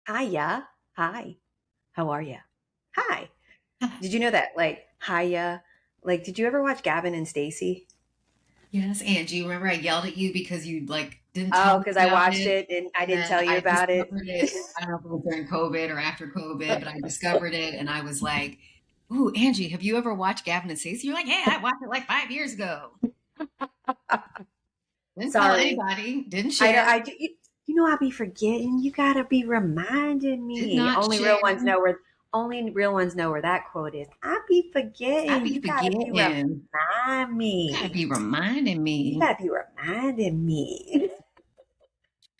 Hiya. Hi. How are ya? Hi. Did you know that? Like, hiya. Like, did you ever watch Gavin and Stacey? Yes, Angie. Remember I yelled at you because you didn't tell Oh, me because I about watched it, it and I and didn't then tell you I about it. discovered it. I don't know if it was during COVID or after COVID, but I discovered it, and I was like, "Ooh, Angie, have you ever watched Gavin and Stacey?" You're like, "Yeah, I watched it like 5 years ago." Didn't tell Sorry. anybody. Didn't I don't, share. I do. I be forgetting. You gotta be reminding Did me. not share. Only real ones know where that quote is. I be I forgetting. be You gotta be forgetting. remind Gotta me. be reminding You me, gotta be reminding me.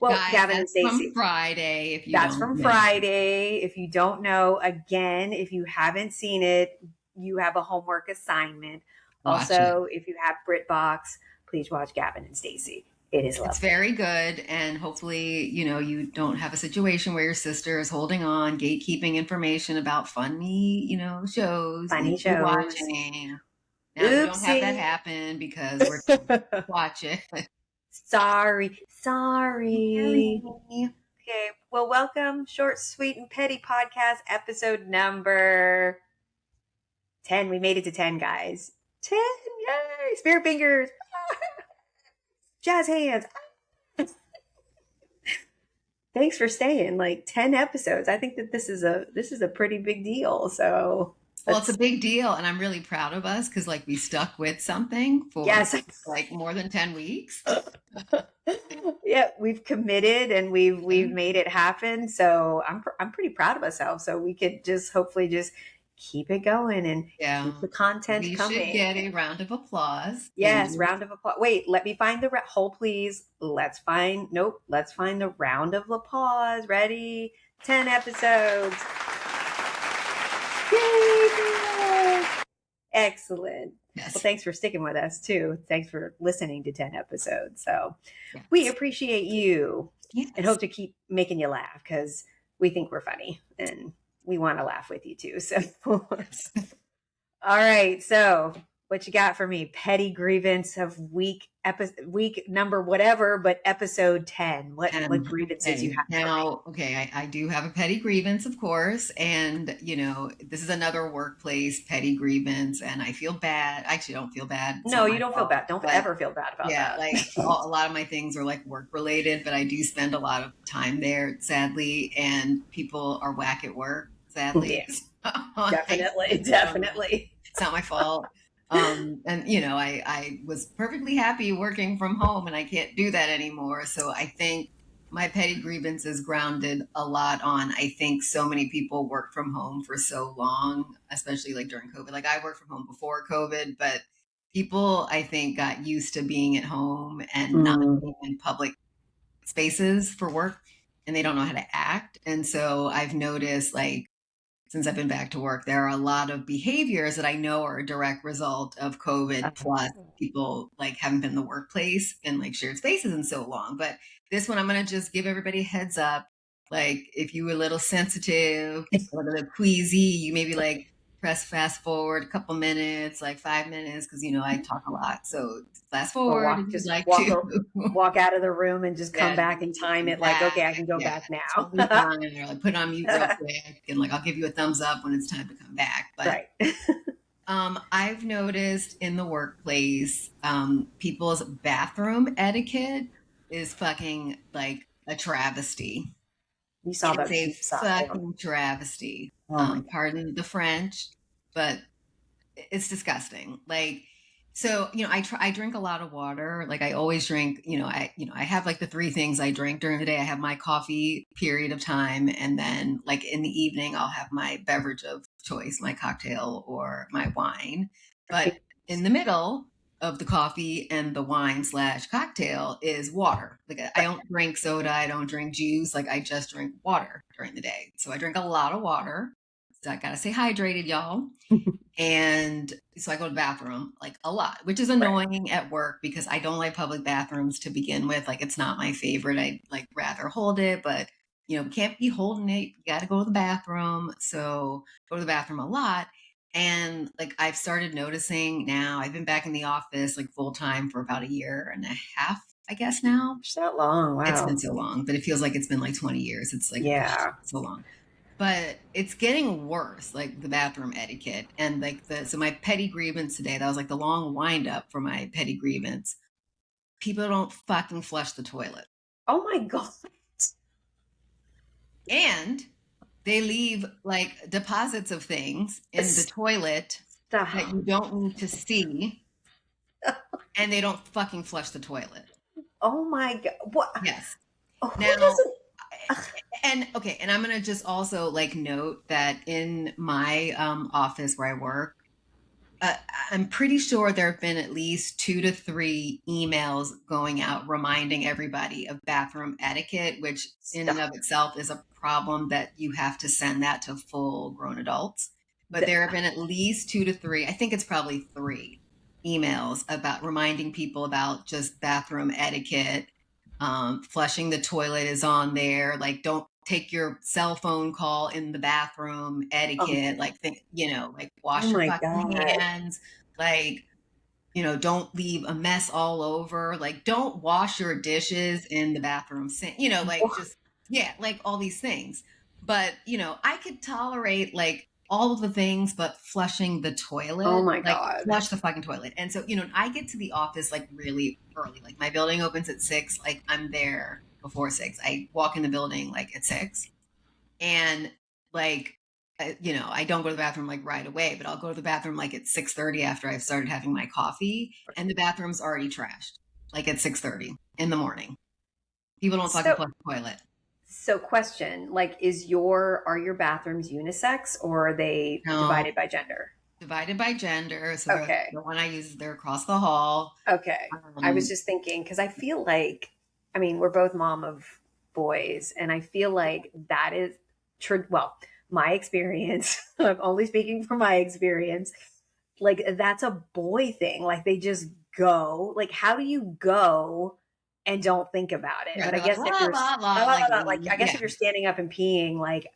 Well, guys. Gavin and That's from Stacey. Friday. If you That's don't from know, Friday. If you don't know, again, if you haven't seen it, you have a homework assignment. watch it. Also, if you have BritBox, please watch Gavin and Stacey. It is It's lovely. very good. And hopefully, you don't have a situation where your sister is holding on, gatekeeping information about funny, shows that you Funny should be shows. watching. Now you don't have that Oopsie. happen because we're watch it. Sorry. Sorry. Sorry. Okay. Well, welcome. Short, sweet, and petty podcast episode number 10. We made it to 10, guys. 10. Yay. Spirit fingers. Jazz hands. Thanks for staying. Like 10 episodes. I think that this is a pretty big deal. So Well, it's a let's big deal, and I'm really proud of us because we stuck with something for yes. like more than 10 weeks. Yeah, we've committed and we've Yeah. made it happen. So I'm pretty proud of ourselves. So we could just hopefully just keep it going and keep Yeah. the content We should coming. get a round of applause, Yes, Angie. round of applause. Wait, let me find the hold, please. Let's find the round of applause. Ready? 10 episodes. Yay! Excellent. Well, Yes. thanks for sticking with us too. Thanks for listening to 10 episodes. So we Yes. appreciate you and Yes. hope to keep making you laugh because we think we're funny and we want to laugh with you too. So, all Yes. right. So, what you got for me? Petty grievance of week number whatever, but episode 10. What grievances you Okay. have for me? Now, okay, I do have a petty grievance, of course. And, this is another workplace petty grievance. And I feel bad. I actually don't feel bad. It's No, not you my don't feel fault. bad. Don't But ever feel bad about yeah, that. a lot of my things are like work related, but I do spend a lot of time there, sadly. And people are whack at work, sadly. Yeah, So definitely. I don't know. Definitely. It's not my fault. And I was perfectly happy working from home and I can't do that anymore. So I think my petty grievance is grounded a lot on, I think so many people worked from home for so long, especially like during COVID. Like I worked from home before COVID, but people I think got used to being at home and not Mm. being in public spaces for work and they don't know how to act. And so I've noticed like since I've been back to work, there are a lot of behaviors that I know are a direct result of COVID plus people like haven't been in the workplace and like shared spaces in so long. But this one, I'm going to just give everybody a heads up. Like if you were a little sensitive, a little queasy, you maybe like press fast forward a couple minutes, like 5 minutes, because I talk a lot. So fast Or forward if you'd just like to. walk out of the room and just come Yeah, back and time it like, okay, I can go yeah, back now. totally fine. Or like put on mute real quick, and like I'll give you a thumbs up when it's time to come back. But Right. I've noticed in the workplace, people's bathroom etiquette is fucking like a travesty. You saw It's those. a You saw them. fucking travesty. Oh my Pardon the French, but it's disgusting. Like, so I drink a lot of water. Like I always drink. I have like the three things I drink during the day. I have my coffee period of time, and then like in the evening, I'll have my beverage of choice, my cocktail or my wine. But God. in the middle of the coffee and the wine slash cocktail is water. Like I don't drink soda. I don't drink juice. Like I just drink water during the day. So I drink a lot of water. So I gotta stay hydrated, y'all. And so I go to the bathroom like a lot, which is Right. annoying at work because I don't like public bathrooms to begin with. Like it's not my favorite. I like rather hold it, but can't be holding it. You got to go to the bathroom. So go to the bathroom a lot. And like I've started noticing now, I've been back in the office like full time for about a year and a half, I guess now. It's that long. It's Wow. been so long, but it feels like it's been like 20 years. It's like Yeah. so long. But it's getting worse, like the bathroom etiquette. And like so my petty grievance today, that was like the long wind up for my petty grievance. People don't fucking flush the toilet. Oh my God. And they leave like deposits of things in the toilet that Stop. you don't need to see, and they don't fucking flush the toilet. Oh my God. What? Yes. Who Now, doesn't? and okay, and I'm gonna just also like note that in my office where I work, I'm pretty sure there have been at least 2 to 3 emails going out reminding everybody of bathroom etiquette, which in and of Stop. itself is a problem that you have to send that to full grown adults. But there have been at least 2 to 3, I think it's probably 3 emails about reminding people about just bathroom etiquette. Flushing the toilet is on there. Like, don't take your cell phone call in the bathroom, Oh, etiquette, like think, like oh wash your my fucking God. hands, like, don't leave a mess all over, like don't wash your dishes in the bathroom sink, like just, yeah, like all these things. But, I could tolerate like all of the things, but flushing the Oh toilet, my like God. flush the fucking toilet. And so, I get to the office like really early, like my building opens at 6, like I'm there before 6. I walk in the building like at 6, and like, I don't go to the bathroom like right away, but I'll go to the bathroom like at 6:30 after I've started having my coffee, and the bathroom's already trashed, like at 6:30 in the morning. People don't fucking So, flush the toilet. so question, like, are your bathrooms unisex or are they No, divided by gender? divided by gender. So Okay. the one I use, they're across the hall. Okay. I was just thinking, because I feel like, I mean, we're both mom of boys, and I feel like that is true. Well, my experience, I'm only speaking from my experience. Like, that's a boy thing. Like, they just go. Like, how do you go and don't think about it? Yeah, But I they're like guess if blah you're, blah blah, like like, I guess yeah, if you're standing up and peeing, like,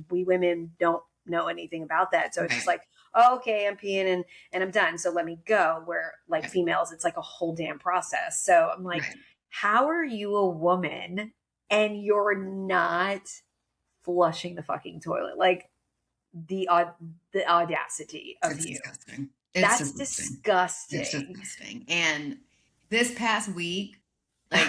we women don't know anything about that. So it's just right, like, oh, okay, I'm peeing and I'm done. So let me go. Where like right, females, it's like a whole damn process. So I'm like, right. how are you a woman and you're not flushing the fucking toilet? Like the audacity of It's you. disgusting. It's That's disgusting. It's disgusting. disgusting. And this past week, like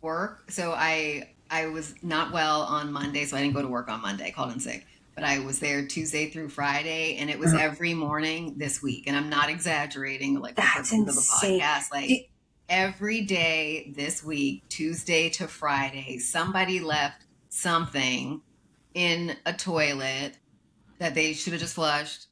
work, so I was not well on Monday, so I didn't go to work on Monday. I called in sick. But I was there Tuesday through Friday, and it was every morning this week. And I'm not exaggerating, like for That's purposes of the insane. podcast, like every day this week, Tuesday to Friday, somebody left something in a toilet that they should have just flushed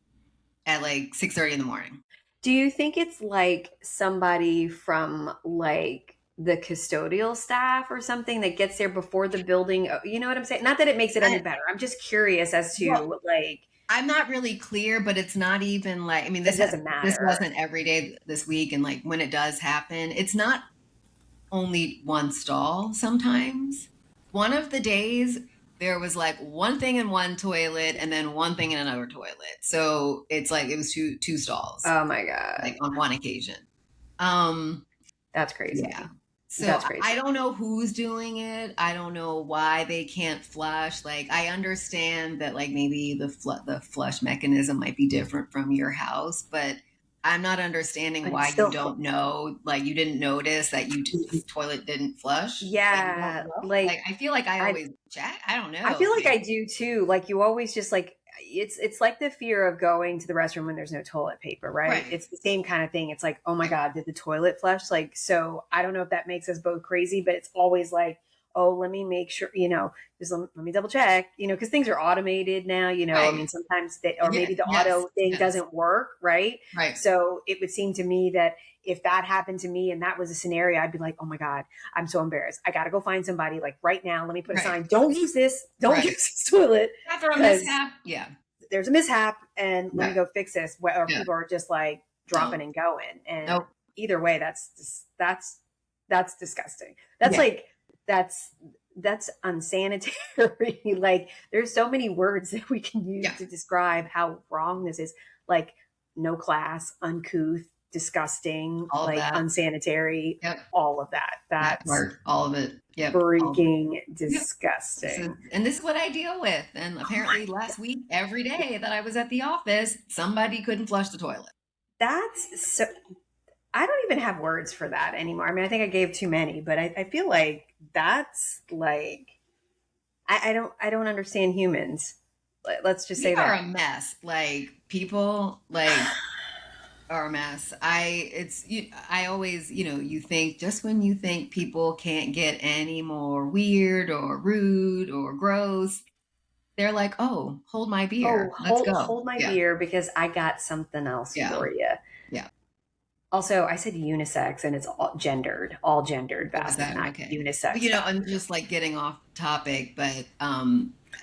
at like 6:30 in the morning. Do you think it's like somebody from like the custodial staff or something that gets there before the building? You know what I'm saying? Not that it makes it any I, better. I'm just curious as well, to like, I'm not really clear, but it's not even like, I mean, it this doesn't this matter. wasn't every day this week, and like when it does happen, it's not only one stall. Sometimes one of the days there was like one thing in one toilet and then one thing in another toilet, so it's like it was two stalls Oh my God. like on one occasion. Um, That's crazy. yeah. So That's crazy. I don't know who's doing it. I don't know why they can't flush. Like I understand that like maybe the flush mechanism might be different from your house, but I'm not understanding But it's why you still, don't know. Like you didn't notice that the toilet didn't flush. Like you don't yeah, know. like Like I feel like I I always check. I don't I know. feel like Like I do too. Like you always just like it's like the fear of going to the restroom when there's no toilet paper, right? right, It's the same kind of thing. It's like, oh my God, did the toilet flush? Like, so I don't know if that makes us both crazy, but it's always like, oh, let me make sure, just let me double check, because things are automated now, I right. mean, sometimes they, or Yeah. maybe the Yes. auto thing Yes. doesn't work, right? Right. So it would seem to me that if that happened to me and that was a scenario, I'd be like, oh my God, I'm so embarrassed. I got to go find somebody like right now. Let me put a Right. sign. Don't use this. Don't Right. use this toilet After a because mishap. Yeah. there's a mishap and let me Right. go fix this. Or Yeah. people are just like dropping Don't. and going. And Nope. either way, that's disgusting. That's Yeah. like, that's unsanitary. Like there's so many words that we can use Yeah. to describe how wrong this is. Like no class, uncouth, disgusting, All of like that. unsanitary, Yep. all of that. That That's part, all of it. Yep. All of it. freaking Yep. disgusting. And this is what I deal with. And Oh my apparently last week, every day that I was at the office, somebody couldn't flush the toilet. That's so. I don't even have words for that anymore. I mean, I think I gave too many, but I feel like that's like I don't understand humans. Let's just We say are a that. mess. Like people are a mess. I always, you think just when you think people can't get any more weird or rude or gross, they're like, "Oh, hold my Oh, beer. Let's go." hold my Yeah. beer because I got something else Yeah. for you. Yeah. Also, I said unisex and it's all gendered What was bathroom, that? not Okay. But unisex I'm bathroom. just like getting off topic, but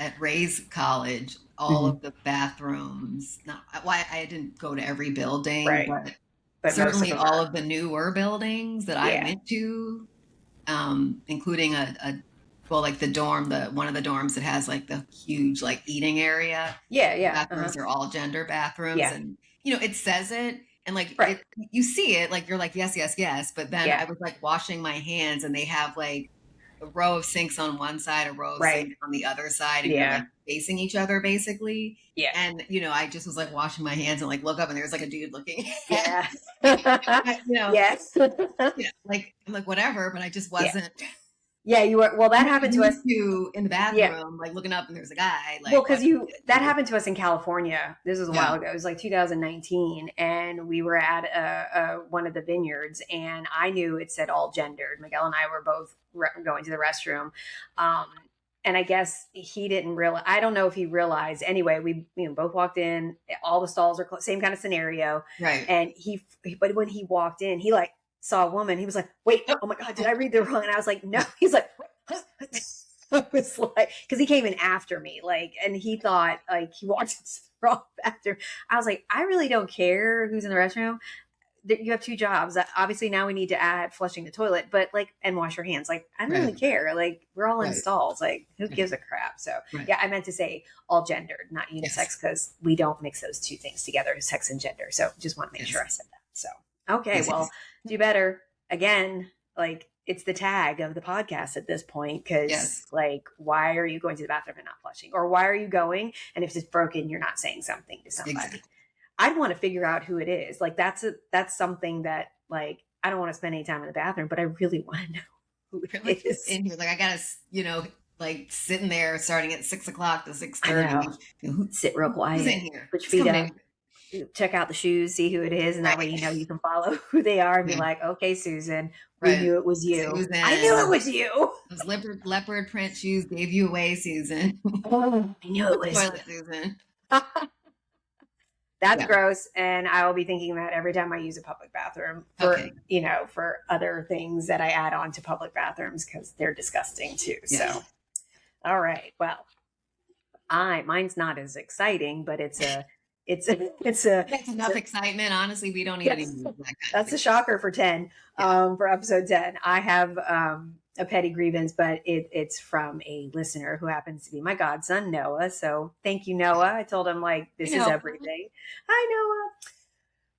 at Ray's college, all Mhm. of the bathrooms, not why I didn't go to every building, Right. but But most of certainly them all are. of the newer buildings that I Yeah. went to, including well, like the dorm, one of the dorms that has like the huge like eating area. Yeah, The yeah. Uh-huh. bathrooms are all gender bathrooms, Yeah. and it says it, and like Right. you see it, like you're like yes, yes, yes. But then Yeah. I was like washing my hands, and they have like a row of sinks on one side, a row of Right. sinks on the other side, and you're Yeah. like facing each other basically. Yeah. And I just was like washing my hands and like look up, and there's like a dude looking at Yeah. Yes. like I'm like whatever, but I just Yeah. wasn't Yeah, you were well that happened to us. used to in the Yeah. bathroom, like looking up and there's a guy Well, like because watching that me. happened to us in California. This was a Yeah, while ago. It was like 2019, and we were at one of the vineyards, and I knew it said all gendered. Miguel and I were both going to the restroom, um, and I guess he didn't realize. I don't know if he realized. Anyway, we both walked in. All the stalls are same kind of scenario, right. and but when he walked in, he like saw a woman. He was like, "Wait, oh my god, did I read the wrong?" And I was like, "No." He's like. I was like, because he came in after me, like, and he thought like he walked into the wrong bathroom. I was like, I really don't care who's in the restroom. You have two jobs. Obviously, now we need to add flushing the toilet, but like, and wash your hands. Like, I don't really Right. care. Like, we're all in Right. stalls. Like, who Right. gives a crap? So, Right. yeah, I meant to say all gendered, not Yes. unisex, because we don't mix those two things together, sex and gender. So, just want to make Yes. sure I said that. So, okay, Yes. well, do better. Again, like it's the tag of the podcast at this point because Yes. like why are you going to the bathroom and not flushing, or why are you going and if it's broken you're not saying something to somebody? Exactly. I'd want to figure out who it is. Like that's something that like I don't want to spend any time in the bathroom, but I really want to know who it Like is. in here, like I gotta, like sitting there starting at 6 o'clock to I 6:30. know. Sit real quiet. Who's in here? Put your Just feet come up. in. Check out the shoes, see who it is, and that way Right. you can follow who they are and be Yeah. like, okay, Susan, we Right. knew it was you. Susan. I knew it was you. Those leopard print shoes gave you away, Susan. I knew it was Toilet, Susan. That's Yeah. gross, and I will be thinking that every time I use a public bathroom for Okay. for other things that I add on to public bathrooms because they're disgusting too. Yeah. So, all right, well, mine's not as exciting, but it's a That's enough excitement. Honestly, we don't need any Yes. more of that kind that's of a shocker for 10 for episode 10. I have a petty grievance, but it's from a listener who happens to be my godson Noah. So thank you, Noah. I told him like this is everything. Hi, Noah.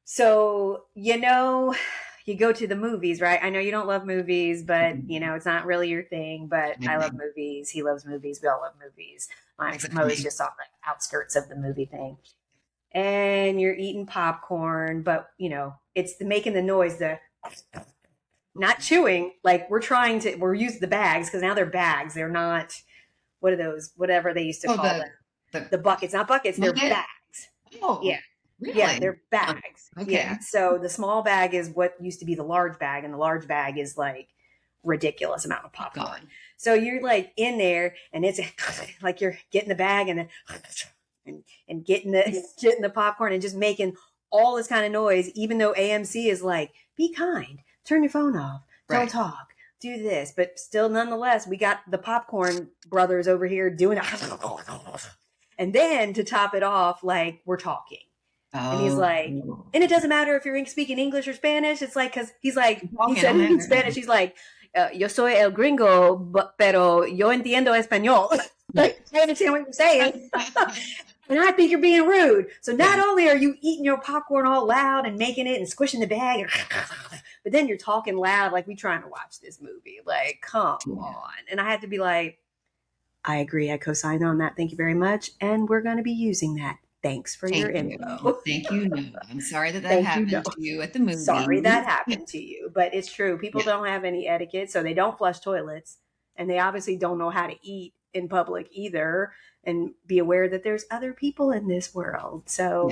So you go to the movies, right? I know you don't love movies, but it's not really your thing, but I love movies. He loves movies. We all love movies. I'm always just on the outskirts of the movie thing. And you're eating popcorn, but it's making the noise, not chewing. Like we're using the bags because now they're bags. They're not, what are those, whatever they used to call them. The buckets, not buckets, they're bags. Oh, yeah. Really? Yeah, they're bags. Okay. Yeah. So the small bag is what used to be the large bag, and the large bag is like ridiculous amount of popcorn. God. So you're like in there, and it's like you're getting the bag and and getting the popcorn and just making all this kind of noise, even though AMC is like, be kind, turn your phone off, don't talk, do this, but still, nonetheless, we got the popcorn brothers over here doing it, and then to top it off, like we're talking. And he's like, and it doesn't matter if you're speaking English or Spanish. It's like, because he's like, he said it in Spanish. He's like, yo soy el gringo, pero yo entiendo español. Like, I understand what you're saying. And I think you're being rude. So not only are you eating your popcorn all loud and making it and squishing the bag, but then you're talking loud like we trying to watch this movie. Like, come on. And I had to be like, I agree. I co-signed on that. Thank you very much. And we're going to be using that. Thanks for your Thank you. info. Thank you. No, I'm sorry that Thank you. No. happened to you at the movie. Sorry that happened to you, but it's true. People don't have any etiquette, so they don't flush toilets, and they obviously don't know how to eat in public either. And be aware that there's other people in this world. So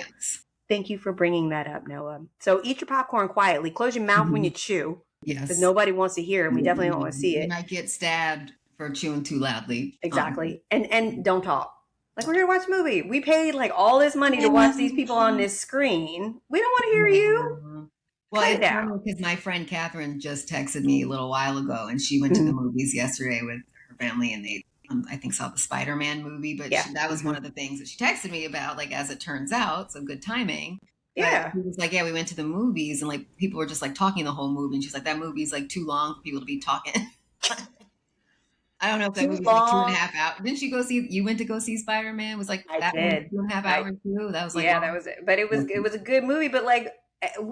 thank you for bringing that up, Noah. So eat your popcorn quietly. Close your mouth when you chew. Yes. Because nobody wants to hear it, and we definitely don't want to see it. You might get stabbed for chewing too loudly. Exactly. And don't talk. Like, we're here to watch a movie. We paid like all this money to watch these people on this screen. We don't want to hear you. Well, it's funny because my friend Catherine just texted me a little while ago, and she went to the movies yesterday with her family, and they, I think, saw the Spider-Man movie. But that was one of the things that she texted me about, like, as it turns out, so good timing. Yeah. But he was like, yeah, we went to the movies, and like people were just like talking the whole movie, and she's like, that movie's like too long for people to be talking. I don't know if that movie was like 2.5 hours. Didn't you went to go see Spider-Man? It was like that 2.5 hours too. That was like, that was it. But it was a good movie. But like,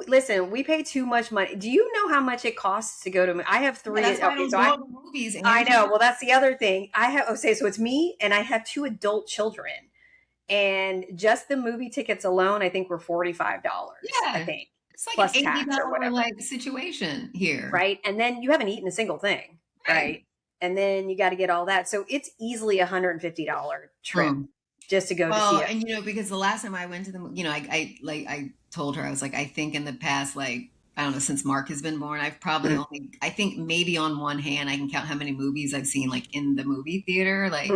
listen, we pay too much money. Do you know how much it costs to go to? I have 3. That's why I don't go to movies. I know. Well, that's the other thing. I have. So it's me, and I have 2 adult children, and just the movie tickets alone, I think were $45. Yeah, I think it's like plus an $80 like situation here, right? And then you haven't eaten a single thing, right? And then you got to get all that. So it's easily $150 trip just to go to see it. And, because the last time I went to I told her, I was like, I think in the past, like, I don't know, since Mark has been born, I've probably only, I think maybe on one hand, I can count how many movies I've seen, like, in the movie theater. Like,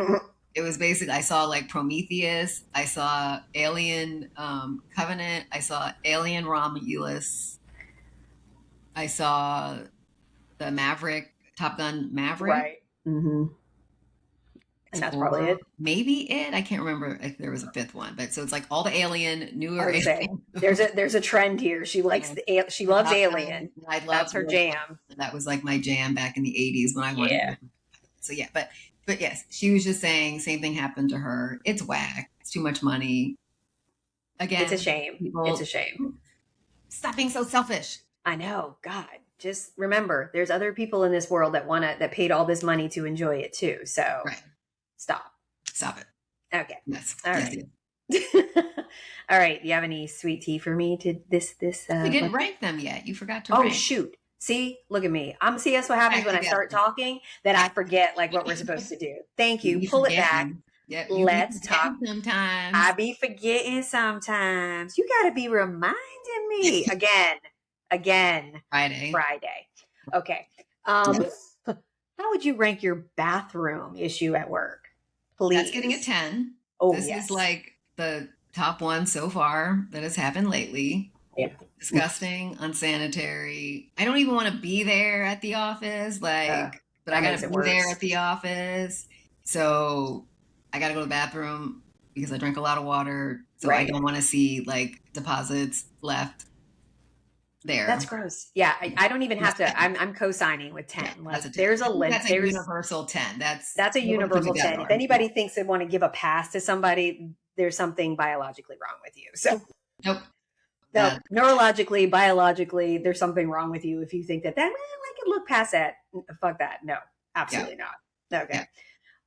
it was basically, I saw, like, Prometheus. I saw Alien Covenant. I saw Alien Romulus. I saw the Maverick. Top Gun Maverick. Right. Mm-hmm. And that's probably it. Maybe it. I can't remember if there was a 5th one, but so it's like all the Alien, newer Alien. There's a trend here. She likes she loves Alien. That's her jam. That was like my jam back in the 80s when I wanted to. So yeah, but yes, she was just saying same thing happened to her. It's whack. It's too much money. Again, it's a shame. It's a shame. Stop being so selfish. I know. God. Just remember, there's other people in this world that paid all this money to enjoy it too. So stop it. Okay. Yes. All right. All right. Do you have any sweet tea for me to this? We didn't rank them yet. You forgot to rank. Oh, shoot. See, look at me. That's what happens when I start talking, that I forget like what we're supposed to do. Thank you. Pull it back. Yep, let's talk. Sometimes I be forgetting sometimes. You got to be reminding me again. Friday. Okay. How would you rank your bathroom issue at work? Please. That's getting a 10. Oh, this is like the top one so far that has happened lately. Yeah. Disgusting, unsanitary. I don't even want to be there at the office. But I got to be there at the office. So I got to go to the bathroom because I drank a lot of water. So I don't want to see like deposits left there. That's gross. Yeah, I don't even have to. I'm co-signing with 10. Yeah, there's a limit. That's a universal 10. That's a universal 10. If anybody thinks they want to give a pass to somebody, there's something biologically wrong with you. So nope. No, neurologically, biologically, there's something wrong with you if you think that I can look past that. Fuck that. No, absolutely not. Okay.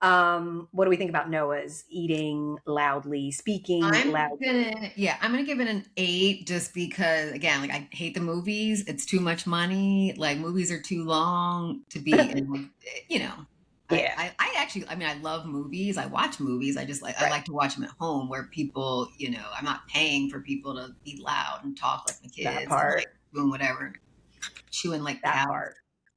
What do we think about Noah's eating loudly, speaking loudly? I'm gonna give it an 8 just because, again, like, I hate the movies. It's too much money. Like, movies are too long to be in, Yeah. I actually, I love movies. I watch movies. I just I like to watch them at home where people, I'm not paying for people to be loud and talk like my kids. That part. And, like, doing whatever, chewing like that cows. part.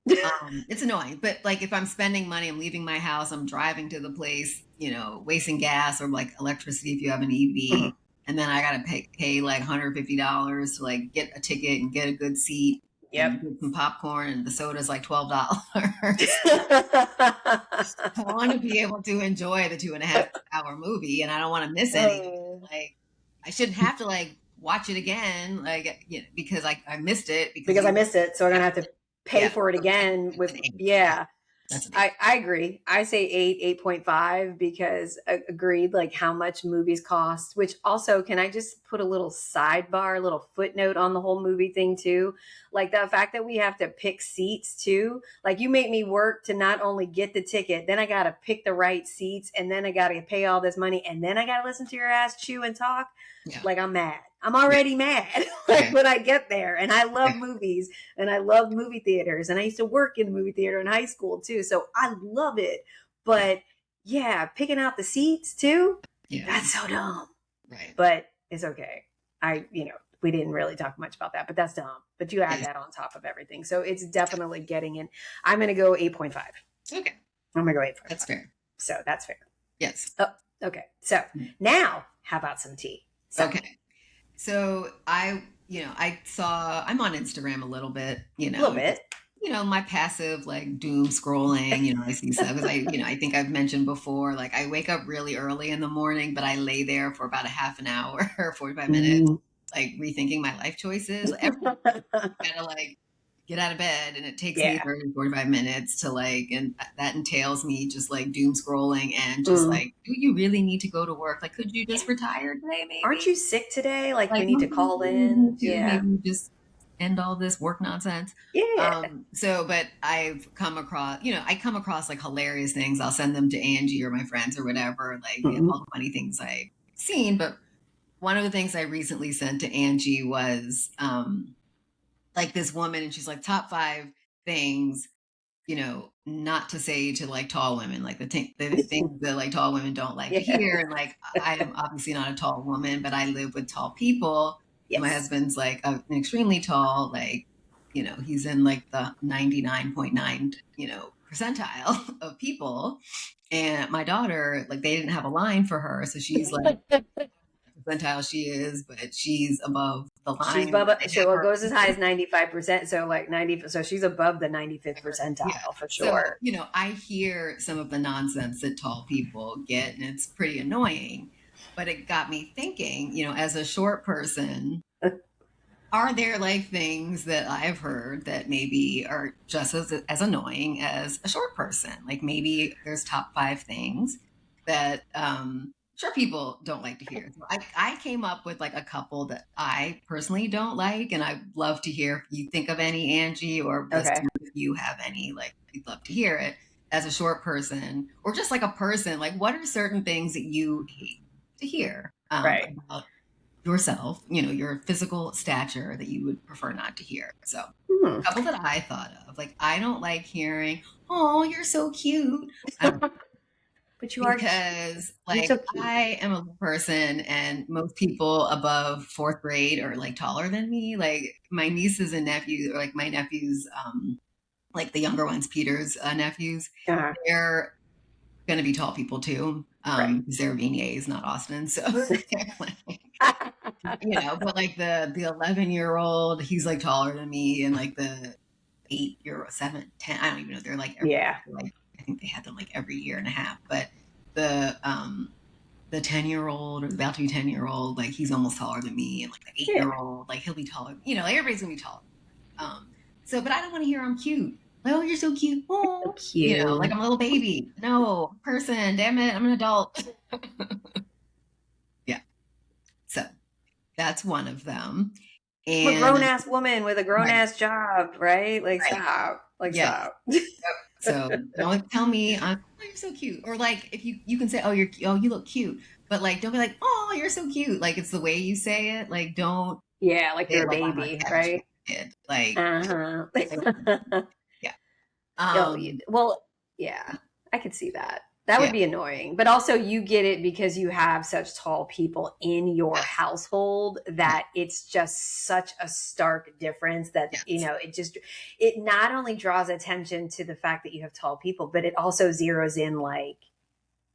It's annoying, but like if I'm spending money, I'm leaving my house, I'm driving to the place, wasting gas or like electricity if you have an EV, and then I gotta pay like $150 to like get a ticket and get a good seat. Yep. Get some popcorn, and the soda's like $12. I want to be able to enjoy the 2.5-hour movie, and I don't want to miss anything. Like, I shouldn't have to like watch it again, like, because I missed it. Because I missed it, so I'm gonna have to pay for it again. That's an 8. I agree. I say 8.5 because agreed, like how much movies cost, which also, can I just put a little sidebar, a little footnote on the whole movie thing too? Like the fact that we have to pick seats too. Like you make me work to not only get the ticket, then I got to pick the right seats, and then I got to pay all this money, and then I got to listen to your ass chew and talk. Yeah. Like I'm mad. I'm already mad like when I get there. And I love movies and I love movie theaters. And I used to work in the movie theater in high school too. So I love it. But yeah, picking out the seats too, that's so dumb. Right. But it's okay. We didn't really talk much about that, but that's dumb. But you add that on top of everything. So it's definitely getting in. I'm going to go 8.5. Okay. I'm going to go 8.5. That's fair. So that's fair. Yes. Oh, okay. So now how about some tea? Okay. So I'm on Instagram a little bit, my passive like doom scrolling, I see stuff. I think I've mentioned before, like I wake up really early in the morning, but I lay there for about a half an hour or 45 minutes, like rethinking my life choices. Every gotta like get out of bed, and it takes me 30, 45 minutes to and that entails me just like doom scrolling and just like, do you really need to go to work? Like, could you just retire today? Maybe. Aren't you sick today? Like we need to call in. Maybe just end all this work nonsense. But I've come across, I come across like hilarious things. I'll send them to Angie or my friends or whatever, like all the funny things I've seen. But one of the things I recently sent to Angie was like this woman, and she's like, top 5 things, not to say to like tall women, like the things that like tall women don't like to hear. And like, I am obviously not a tall woman, but I live with tall people. My husband's like an extremely tall, like, he's in like the 99.9, percentile of people. And my daughter, like they didn't have a line for her. So she's like, percentile she is, but she's above the line. She's above it. So it goes as high as 95%. So like 90. So she's above the 95th percentile for sure. So, I hear some of the nonsense that tall people get, and it's pretty annoying. But it got me thinking, as a short person, are there like things that I've heard that maybe are just as annoying as a short person? Like maybe there's top 5 things that sure people don't like to hear. So I came up with like a couple that I personally don't like, and I'd love to hear if you think of any, Angie, or if you have any, like we'd love to hear it as a short person or just like a person. Like what are certain things that you hate to hear about yourself, your physical stature that you would prefer not to hear? So a couple that I thought of, like I don't like hearing, "Oh, you're so cute." But you are, because like so I am a person, and most people above 4th grade are like taller than me. Like my nieces and nephews, or like my nephews, like the younger ones, Peter's nephews, they're going to be tall people too. Because they're Vignes, not Austin. So, but like the 11-year-old, he's like taller than me, and like the 8-year-old, 7, 10, I don't even know. They're like, like, I think they had them like every year and a half, but the 10-year-old or about to be 10-year-old, like he's almost taller than me, and like the 8-year-old, like he'll be taller. Like everybody's gonna be taller. But I don't want to hear I'm cute. Like, oh, you're so cute. Oh, so cute. Like I'm a little baby. No, person. Damn it, I'm an adult. So that's one of them. And I'm a grown ass woman with a grown ass job, right? Like stop. Like stop. So don't tell me, oh, you're so cute. Or like if you can say, oh, you look cute, but like don't be like, oh, you're so cute. Like it's the way you say it. Like don't. Like you're a baby, right? Like I could see that. That would be annoying. But also you get it because you have such tall people in your household that it's just such a stark difference that, it not only draws attention to the fact that you have tall people, but it also zeroes in like,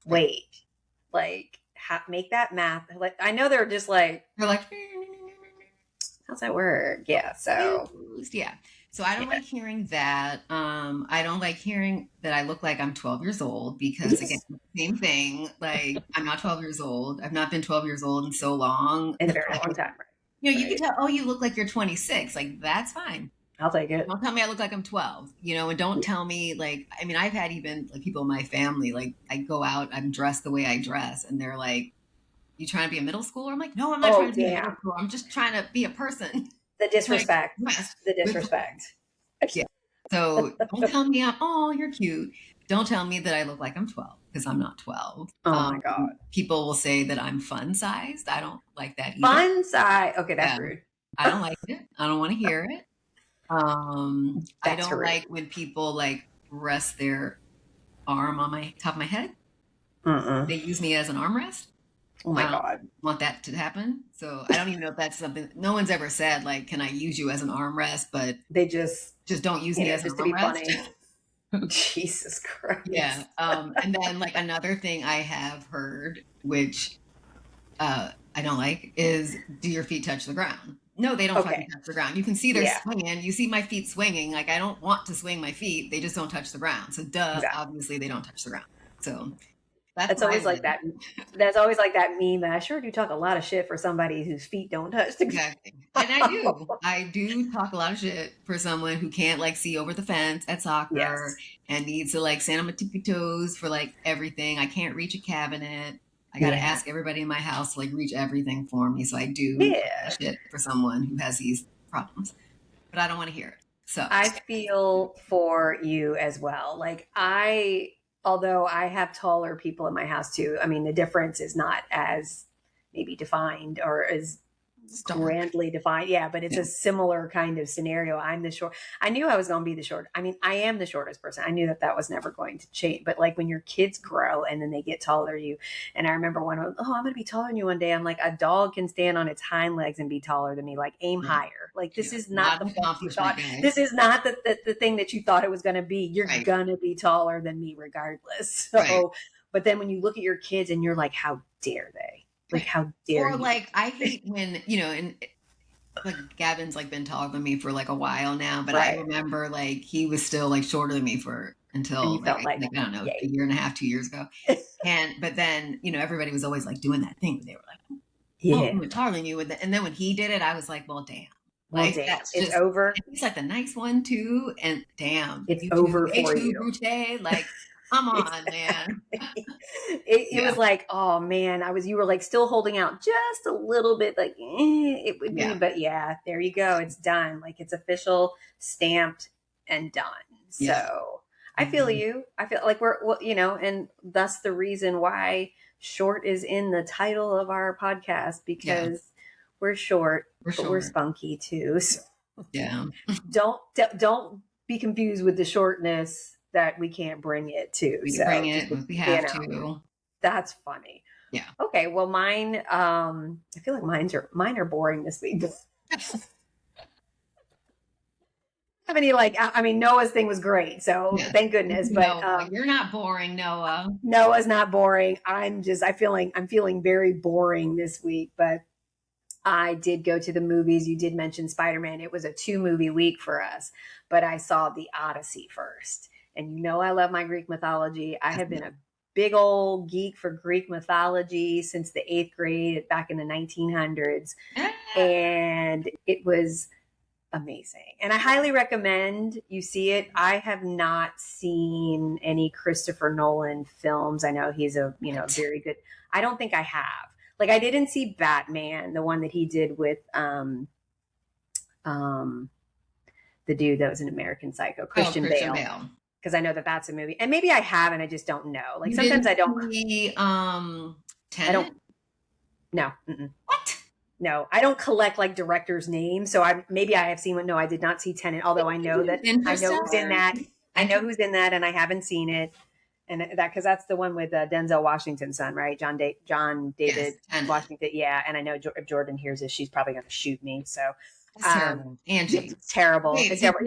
wait, like make that math. Like, I know they're just like, how's that work? Yeah. So So I don't like hearing that. I don't like hearing that I look like I'm 12 years old because again, same thing. Like I'm not 12 years old. I've not been 12 years old in so long. In a very long time. You can tell, oh, you look like you're 26. Like that's fine. I'll take it. Don't tell me I look like I'm 12, and don't tell me like, I mean, I've had even like people in my family, like I go out, I'm dressed the way I dress and they're like, you trying to be a middle schooler? I'm like, no, I'm not trying Oh, to be a middle damn. schooler. I'm just trying to be a person. The Like, disrespect. dressed The with, disrespect. yeah. So don't tell me, oh, you're cute. Don't tell me that I look like I'm 12 because I'm not 12. Oh my God. People will say that I'm fun sized. I don't like that either. Fun side. Okay, that's Yeah. rude. I don't like it. I don't want to hear it. I That's don't rude. like when people like rest their arm on my top of my head. Mm-mm. They use me as an armrest. Oh my I don't God. want that to happen. So I don't even know if that's something no one's ever said, like, can I use you as an armrest? But They just, don't use me as an just to be armrest. funny. Jesus Christ. Yeah. And then like another thing I have heard, which I don't like, is do your feet touch the ground? No, they don't fucking touch the ground. You can see they're swinging. You see my feet swinging. Like I don't want to swing my feet. They just don't touch the ground. So Exactly. obviously they don't touch the ground. So that's That's my always like win. that. That's always like that meme. I sure do talk a lot of shit for somebody whose feet don't touch the ground. Exactly. And I do. I do talk a lot of shit for someone who can't like see over the fence at soccer Yes. and needs to like stand on my tippy toes for like everything. I can't reach a cabinet. I got to ask everybody in my house to like reach everything for me. So I do talk a lot of shit for someone who has these problems, but I don't want to hear it. So I feel for you as well. Like although I have taller people in my house too, I mean, the difference is not as maybe defined or as grandly defined. Yeah, but it's a similar kind of scenario. I'm the short. I knew I was going to be the short. I mean, I am the shortest person. I knew that was never going to change. But like when your kids grow and then they get taller than you, and I remember I'm going to be taller than you one day. I'm like, a dog can stand on its hind legs and be taller than me. Like aim higher. Like this is not the fuck you thought. This is not the thing that you thought it was going to be. You're going to be taller than me regardless. So, but then when you look at your kids and you're like, how dare they? Like, how dare you? Or like, I hate when, and like Gavin's like been taller than me for like a while now, but I remember like he was still like shorter than me until like, I don't know, a year and a half, 2 years ago. But then, everybody was always like doing that thing. They were like, oh, I'm taller than you. And then when he did it, I was like, well, damn. Like, that's it's over. He's like the nice one too. And damn, it's over for you. Brute, like, come on, man. It was like, oh man, you were like still holding out just a little bit, like it would be, but yeah, there you go. It's done. Like it's official, stamped, and done. So I feel you. I feel like we're, and that's the reason why short is in the title of our podcast, because we're short, but we're spunky too. So don't be confused with the shortness that we can't bring it to. We can bring it if we have to. That's funny. Yeah. Okay. Well, mine. I feel like mine are boring this week. Have any Noah's thing was great, so thank goodness. But you're not boring, Noah. Noah's not boring. I'm feeling very boring this week. But I did go to the movies. You did mention Spider-Man. It was a 2-movie week for us, but I saw the Odyssey first. And I love my Greek mythology. I have been a big old geek for Greek mythology since the 8th grade back in the 1900s. And it was amazing. And I highly recommend you see it. I have not seen any Christopher Nolan films. I know he's a, very good. I don't think I have. Like I didn't see Batman, the one that he did with the dude that was an American Psycho, Christian Bale. Because I know that's a movie, and maybe I have, and I just don't know. Like sometimes I don't. I don't. No. What? No, I don't collect like directors' names, so maybe I have seen one. No, I did not see Tenet, although I know that I know who's in that. I know who's in that, and I haven't seen it. And that because that's the one with Denzel Washington's son, right? John David Washington. Yeah, and I know if Jordan hears this, she's probably going to shoot me. So. It's terrible. Angie. It's terrible. Wait, it's terrible.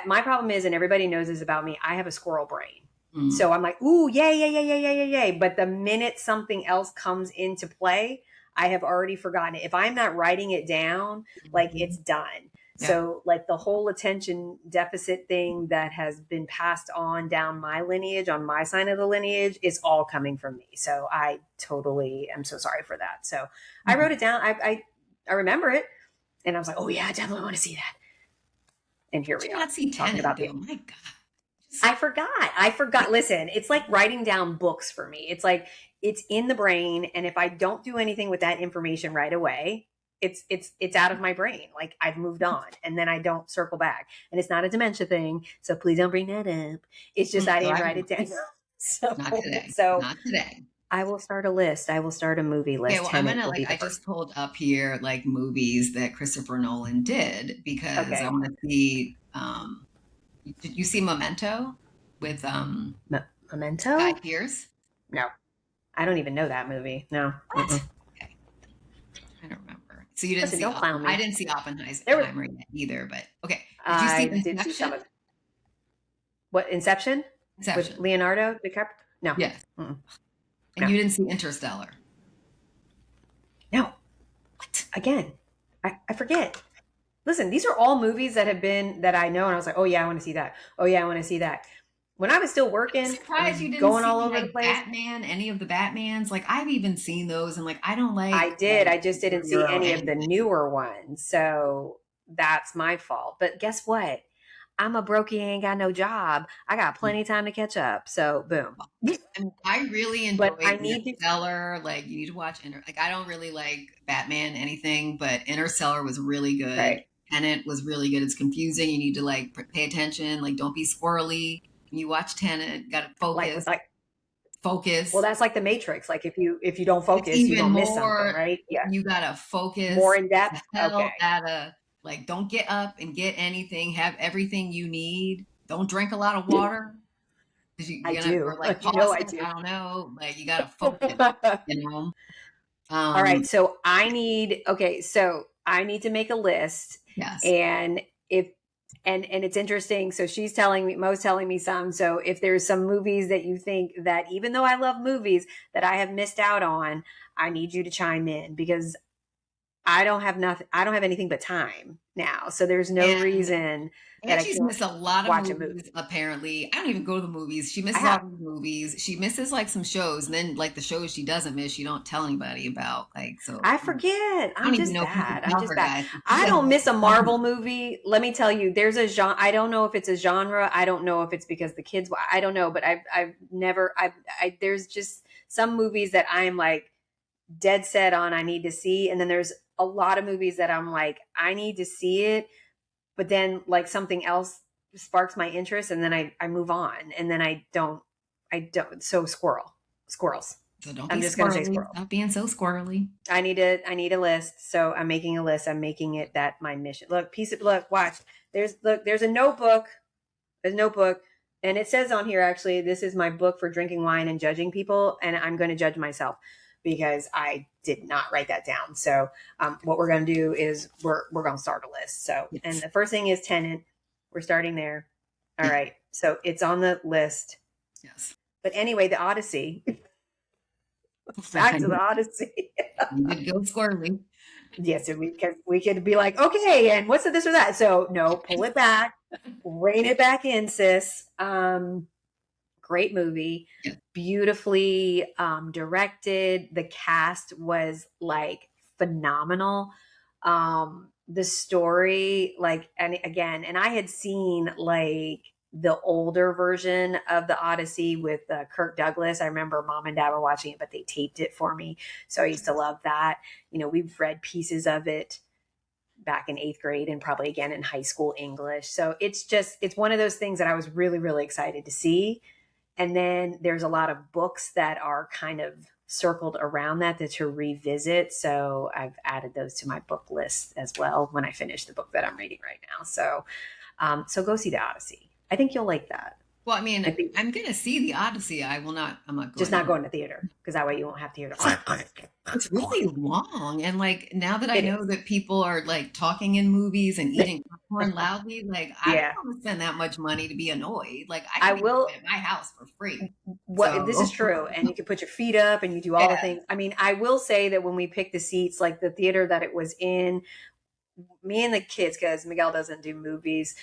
My problem is, and everybody knows this about me, I have a squirrel brain. Mm-hmm. So I'm like, ooh, yay. But the minute something else comes into play, I have already forgotten it. If I'm not writing it down, like it's done. Yeah. So like the whole attention deficit thing that has been passed on down my lineage, on my side of the lineage, is all coming from me. So I totally am so sorry for that. So I wrote it down. I remember it. And I was like, oh yeah, I definitely want to see that. And here Did we you are not see talking Tenet about though? the. My God. I forgot. Listen, it's like writing down books for me. It's like it's in the brain, and if I don't do anything with that information right away, it's out of my brain. Like I've moved on, and then I don't circle back. And it's not a dementia thing, so please don't bring that up. It's just I No, didn't I write it won't. down. Not So today. so Not today. I will start a list. I will start a movie Okay, list. well, I'm Tenet gonna will be like the I just first. pulled up here like movies that Christopher Nolan did because I Okay. want to see did you see Memento with Guy Memento? Pearce? No, I don't even know that movie. No. What? Mm-mm. Okay, I don't remember. So you didn't Listen, see don't clown I me. didn't see There was. Oppenheimer yet either, but okay. Did you see I did see some Inception? of it. What, Inception with Inception. Leonardo DiCaprio? No. Yes. Mm-mm. And No. you didn't see Interstellar. No. What? Again, I forget. Listen, these are all movies that have been that I know, and I was like, oh yeah, I want to see that. Oh yeah, I want to see that. When I was still I'm working surprised you and didn't going all see over the like place, Batman, any of the Batmans. Like I've even seen those, and like I don't like I did. I just didn't see superhero any of the anything. newer ones, so that's my fault. But guess what? I'm a brokey, ain't got no job. I got plenty of time to catch up. So boom. I mean, I really But enjoyed I need to. Interstellar. Like you need to watch Like I don't really like Batman anything, but Interstellar was really good. Right. Tenet was really good. It's confusing. You need to like pay attention. Like don't be squirrely. When you watch Tenet, got to focus. Like well, Focus. that's like the Matrix. Like if you don't It's focus, you're even gonna miss something, more. right? Yeah. You gotta More focus in the depth. hell Okay. out of like. Don't get up and get anything. Have everything you need. Don't drink a lot of water. Because I you're gonna or do. like You know pause I it. do. I don't know. Like you gotta focus. You know. All right. Um. So I need to make a list, Yes. and if and it's interesting. So Mo's telling me some. So if there's some movies that you think that even though I love movies that I have missed out on, I need you to chime in because I don't have nothing. I don't have anything but time now. So there's no And reason that I Angie's can't missed a lot of watch a movies. movie. Apparently, I don't even go to the movies. She I misses all have. these movies. She misses like some shows, and then like the shows she doesn't miss, she don't tell anybody about. Like so, I forget. I I'm don't even just know if you can bad. I'm tell just her, bad. guys. She I doesn't don't miss a tell me. Marvel movie. Let me tell you, there's a genre. I don't know if it's a genre. I don't know if it's because the kids. I don't know, but I've never. There's just some movies that I'm like dead set on. I need to see, and then there's a lot of movies that I'm like I need to see it, but then like something else sparks my interest, and then I move on, and then I don't. So squirrels. So don't be I'm just gonna say squirrely. squirrels. Stop being so squirrely. I need a list. So I'm making a list. I'm making it that my mission. Look, watch. There's a notebook. There's a notebook. And it says on here actually, this is my book for drinking wine and judging people. And I'm going to judge myself because I did not write that down. So what we're going to do is we're going to start a list. So, and Yes. the first thing is Tenet. We're starting there. All Yeah. right. So it's on the list. Yes. But anyway, the Odyssey. Back to the Odyssey. You did go squirrely. Yes, and we could be like, okay, and what's the this or that? So no, pull it back, rein it back in, sis. Great movie, Yeah. beautifully directed. The cast was like phenomenal. The story, like, and again, and I had seen like the older version of the Odyssey with Kirk Douglas. I remember mom and dad were watching it, but they taped it for me, so I used to love that. You know, we've read pieces of it back in eighth grade and probably again in high school English. So it's one of those things that I was really, really excited to see. And then there's a lot of books that are kind of circled around that to revisit. So I've added those to my book list as well when I finish the book that I'm reading right now. So go see the Odyssey. I think you'll like that. Well, I mean, I think I'm gonna see the Odyssey. I'm not just going not to. going to theater because that way you won't have theater. It's really long. And like now that I It know is. that people are like talking in movies and eating popcorn loudly, like I don't Yeah. want to spend that much money to be annoyed. Like I I can enjoy will. it at my house for free. What this is So true, and you can put your feet up and you do all the yeah. things. I mean, I will say that when we picked the seats, like the theater that it was in, me and the kids, because Miguel doesn't do movies,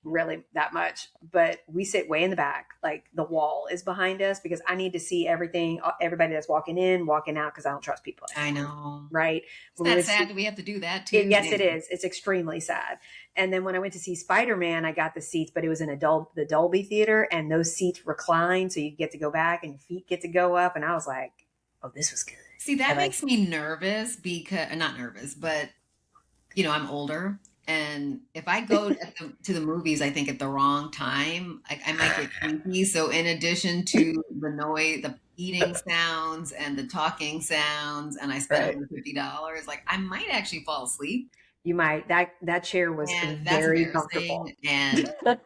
really that much, but we sit way in the back. Like the wall is behind us because I need to see everything, everybody that's walking in, walking out, because I don't trust people I anymore. know. Right. It's When we not went sad to that we have to do that it, too. yes, it is. It's extremely sad. And then when I went to see Spider-Man, I got the seats, but it was in the Dolby theater, and those seats recline, so you get to go back and your feet get to go up. And I was like, oh, this was good. See, that And like, makes me nervous because not nervous, but you know, I'm older. And if I go to the movies, I think at the wrong time, I might get sleepy. So in addition to the noise, the eating sounds and the talking sounds, and I spent right. $150, like I might actually fall asleep. You might that chair was And that's very comfortable. embarrassing. And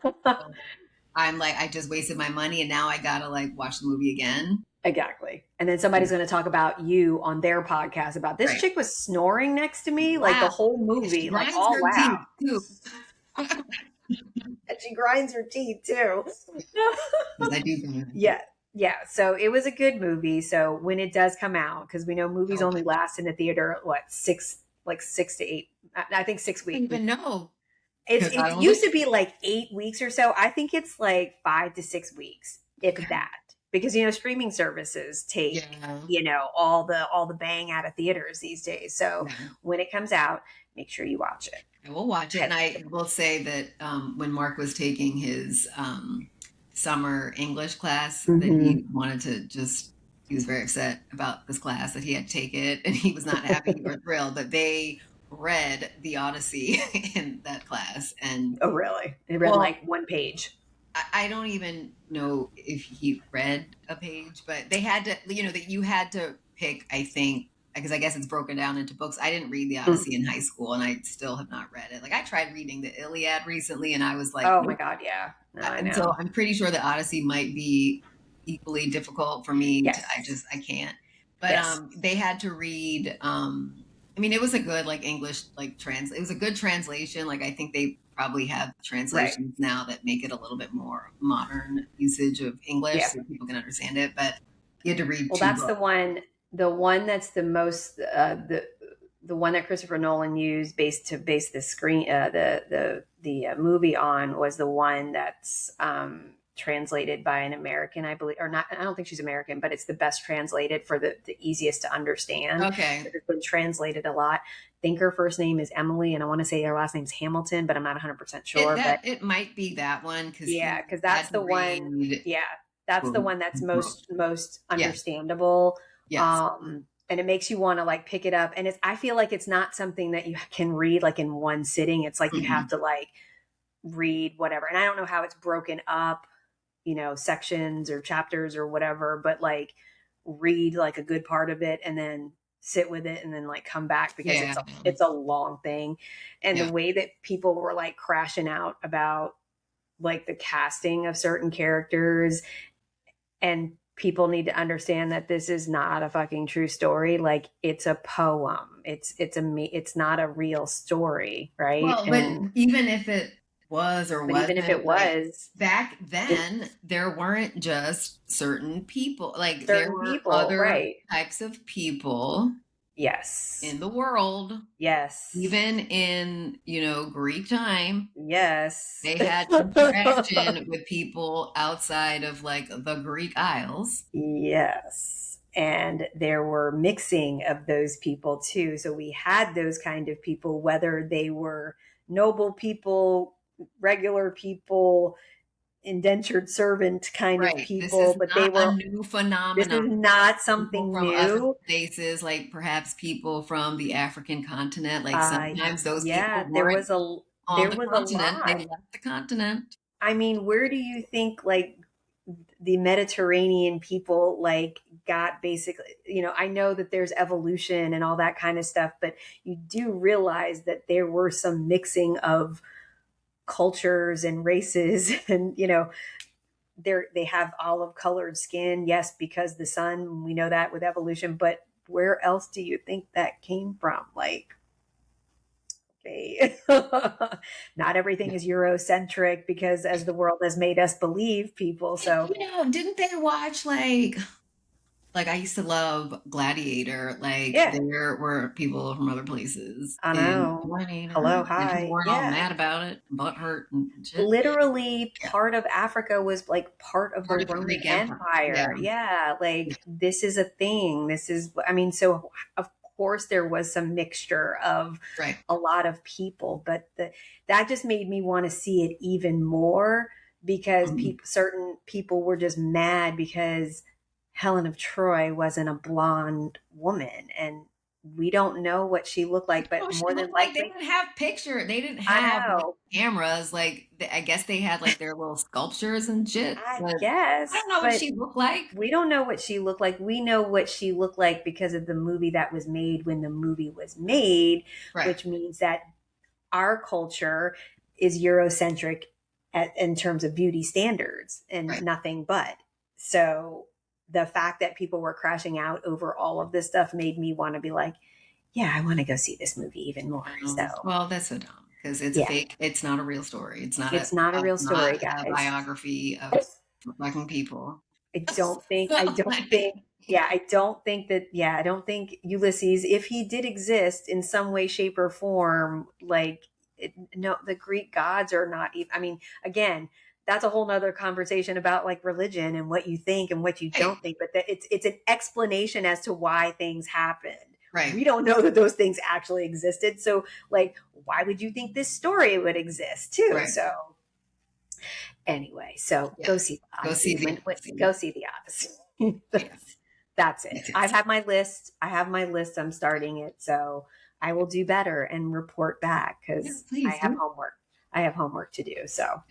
I'm like, I just wasted my money and now I gotta like watch the movie again. Exactly. And then somebody's going to talk about you on their podcast about this Right. chick was snoring next to me like the Wow. whole And she movie, like grinds all her loud. teeth too. And she grinds her teeth too. Because I do grind. Yeah. Yeah. So it was a good movie. So when it does come out, because we know movies Oh, only last in the theater, what, like 6 to 8, I think 6 weeks. I don't even know. It used to be like 8 weeks or so. I think it's like 5 to 6 weeks, if Okay. that. Because streaming services take Yeah. all the bang out of theaters these days. So Yeah. when it comes out, make sure you watch it. I will watch it. And I will say that when Mark was taking his summer English class, that he wanted to just, he was very upset about this class, that he had to take it, and he was not happy or thrilled that they read the Odyssey in that class. And Oh, really? It read like one page. I don't even know if he read a page, but they had to, that you had to pick, I think, because I guess it's broken down into books. I didn't read the Odyssey in high school, and I still have not read it. Like I tried reading the Iliad recently, and I was like, Oh nope. my God, yeah. No, I And so know. I'm pretty sure the Odyssey might be equally difficult for me. Yes. I can't. But Yes. they had to read. I mean, it was a good like English It was a good translation. Like I think they probably have translations now that make it a little bit more modern usage of English, so people can understand it. But you had to read. Well, that's books. The one that's the most the one that Christopher Nolan used to base the screen the movie on was the one that's translated by an American, I believe, or not. I don't think she's American, but it's the best translated for the easiest to understand. Okay, it's been translated a lot. I think her first name is Emily, and I want to say her last name's Hamilton, but I'm not 100% sure. It might be that one because that's the one. Yeah, that's the one that's most understandable. Yes. And it makes you want to like pick it up. And I feel like it's not something that you can read like in one sitting. It's like you have to like read whatever. And I don't know how it's broken up, sections or chapters or whatever, but like read like a good part of it and then sit with it and then like come back because it's a long thing. And the way that people were like crashing out about like the casting of certain characters, and people need to understand that this is not a fucking true story. Like it's a poem. It's not a real story, right? Well, but even if it was or wasn't, even if it was, back then there weren't just certain people. Like there were people, other types of people. Yes. In the world. Yes. Even in, Greek time. Yes. They had interaction with people outside of like the Greek Isles. Yes. And there were mixing of those people too. So we had those kind of people, whether they were noble people, regular people, indentured servant kind of people, but they were a new phenomenon. This is not something people from new. Other places, like perhaps people from the African continent, like sometimes those people there was a continent. lot. They left the continent. I mean, where do you think like the Mediterranean people like got basically, I know that there's evolution and all that kind of stuff, but you do realize that there were some mixing of cultures and races and they have olive colored skin, yes, because the sun, we know that with evolution, but where else do you think that came from? Like, okay, not everything is Eurocentric because as the world has made us believe people. So didn't they watch like Like I used to love Gladiator. Like Yeah, there were people from other places I in know. Hello, Gladiator, and people hi. were all Yeah. mad about it, butt hurt and shit. Literally Yeah, part of Africa was like part of the part of the Roman Greek Empire. Yeah, Empire. Yeah, yeah, like this is a thing. This is, I mean, so of course there was some mixture of right. a lot of people, but that just made me want to see it even more because Mhm. certain people were just mad because Helen of Troy wasn't a blonde woman, and we don't know what she looked like, but Oh, she more than looked like they likely, didn't have picture. They didn't I have like know. cameras. Like I guess they had like their little sculptures and shit. I But I don't guess, know what but she looked like. we don't know what she looked like. We know what she looked like because of the movie that was made when the movie was made, Right, which means that our culture is Eurocentric in terms of beauty standards and right. nothing but. So the fact that people were crashing out over all of this stuff made me want to be like, yeah, I want to go see this movie even more. So Well, that's so dumb because it's a yeah, fake. It's not a real story. it's not a real story, Not a guys. biography of fucking people. I So, don't like, think, yeah, I don't think that, yeah, I don't think Ulysses, if he did exist in some way, shape, or form, like, no, the Greek gods are not even, I mean, again, that's a whole nother conversation about like religion and what you think and what you right, don't think, but that it's an explanation as to why things happened. right, We don't know that those things actually existed. So, like, why would you think this story would exist too? right. So, anyway, so Yeah. go see the Go see Odyssey. the Go Odyssey. see the Odyssey. Yeah. That's it. Yes, I yes. have my list. I have my list. I'm starting it, so I will do better and report back Yeah, because I please have do. homework. I have homework to do. So,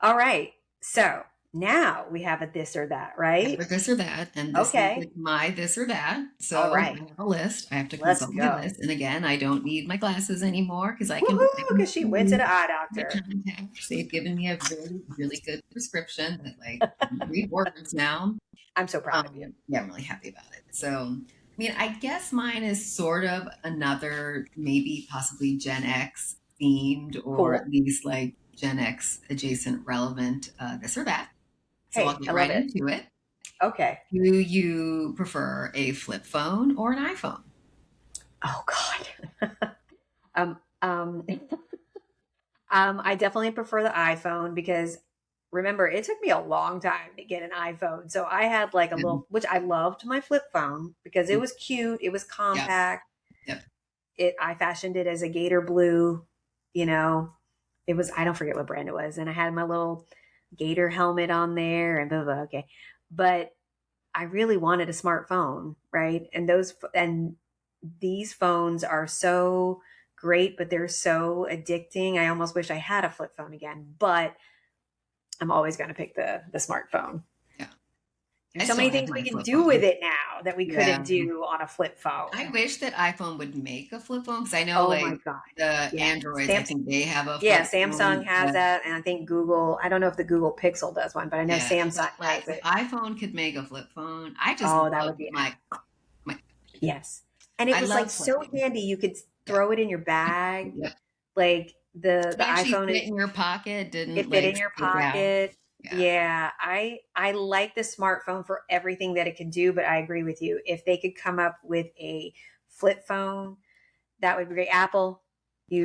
all right. So now we have a this or that, right? Ever this or that, and this is Okay. like my this or that. All So right. I have a list. I have to Let's consult my go. list, and again, I don't need my glasses anymore because I Woohoo! can Because she went to see the eye my doctor. contacts. They've given me a really really good prescription that like I can read words now. I'm so proud of you. Yeah, I'm really happy about it. So, I mean, I guess mine is sort of another, maybe possibly Gen X themed, or at Cool. least like Gen X adjacent relevant, this or that. So I'll Hey, I get love right it. into it. Okay. Do you prefer a flip phone or an iPhone? Oh God. um. Um. I definitely prefer the iPhone because remember, it took me a long time to get an iPhone. So I had like a Mm, little, which I loved my flip phone because it mm, was cute, it was yep, compact. yep. I fashioned it as a gator blue, you know. It was, I don't forget what brand it was, and I had my little gator helmet on there and blah blah. Blah, okay, but I really wanted a smartphone, right? And these phones are so great, but they're so addicting. I almost wish I had a flip phone again, but I'm always going to pick the smartphone. Yeah. I There's so still many have things we my can flip do with phone. it now that we Yeah. couldn't do on a flip I phone. wish that iPhone would make a flip phone because I know Oh like my god. the Yeah. Androids, I think they have a Yeah, flip Samsung phone. has that and I think Google, I don't know if the Google Pixel does one, but I know Yeah, Samsung but like has if it. iPhone could make a flip phone, I just Oh, that love would be my yes. And it I was like love so flipping. handy. You could Yeah. throw it in your bag. Yep. Like the It actually iPhone fit is in your pocket, didn't it fit like in your stick out. pocket. Yeah. Yeah, I like the smartphone for everything that it can do, but I agree with you. If they could come up with a flip phone, that would be great. Apple,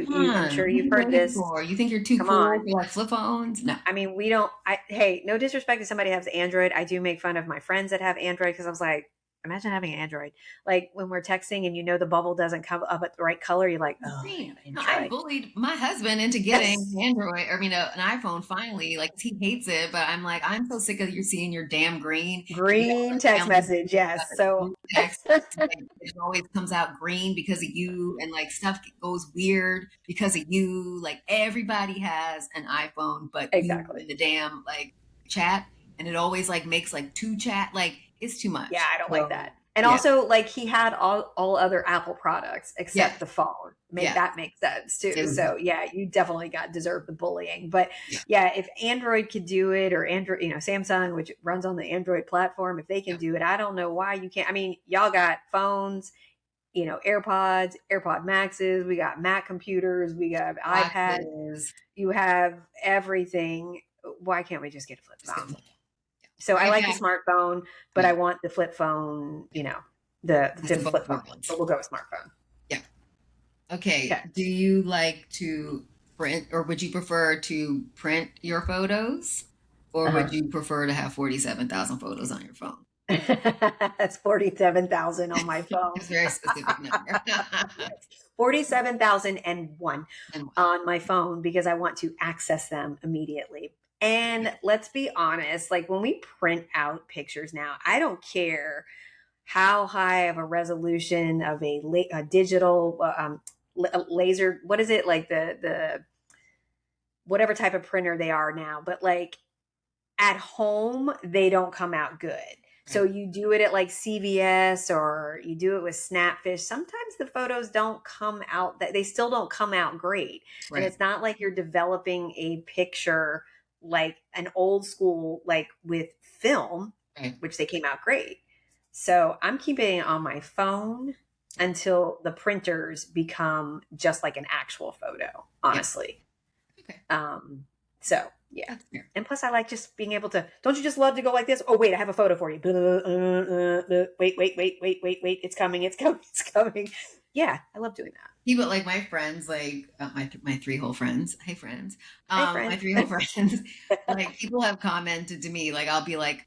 Come I'm on. sure What are you've you heard waiting this. for? You think you're too Come cool on. for like flip phones? No. I mean, we don't. Hey, no disrespect to somebody who has Android. I do make fun of my friends that have Android because I was like, imagine having an Android. Like when we're texting and you know the bubble doesn't come up at the right color, you're like, oh, I have Green. No, I Android. bullied my husband into getting Yes, Android, or I mean, an iPhone finally. Like he hates it, but I'm like, I'm so sick of you seeing your damn green. If you green have text a family message. Yes. So group text, like, it always comes out green because of you, and like stuff goes weird because of you. Like everybody has an iPhone, but you exactly. in the damn like chat, and it always like makes like two chat. Like it's too Yeah, much. I don't like So that. And yeah, also, like he had all other Apple products yeah, except the phone. Make yeah. that make sense too. It was, So yeah, you definitely got deserve the bullying. But yeah, yeah, if Android could do it, or Android, Samsung, which runs on the Android platform, if they can yeah. do it, I don't know why you can't. I mean, y'all got phones, AirPods, AirPod Maxes, we got Mac computers, we got iPads, Watches. you have everything. Why can't we just get a flip Just get phone? flip. So I Right like the back. smartphone, but Yeah. I want the flip phone, the Best of flip both phone. worlds. But we'll go with smartphone. Yeah. Okay. Okay. Do you like to print, or would you prefer to print your photos, or Uh-huh. would you prefer to have 47,000 photos on your phone? That's 47,000 on my phone. It's a very specific number. Yes. 47,001 And one. on my phone because I want to access them immediately. Yeah. And let's be honest, like when we print out pictures now, I don't care how high of a resolution of a digital laser, what is it, like the whatever type of printer they are now, but like at home they don't come out good. So Right. you do it at like CVS or you do it with Snapfish. Sometimes the photos don't come out, that they still don't come out great. And Right. it's not like you're developing a picture like an old school, like with film, Right. which they came out great. So I'm keeping it on my phone until the printers become just like an actual photo, Yeah. honestly. Okay. So yeah. That's fair. And plus I like just being able to, don't you just love to go like this? Oh, wait, I have a photo for you. Wait. It's coming. It's coming. It's coming. Yeah. I love doing that. People like my friends, like my three whole friends. Hey friends. Hi, My friend. three whole friends, like people have commented to me, like I'll be like,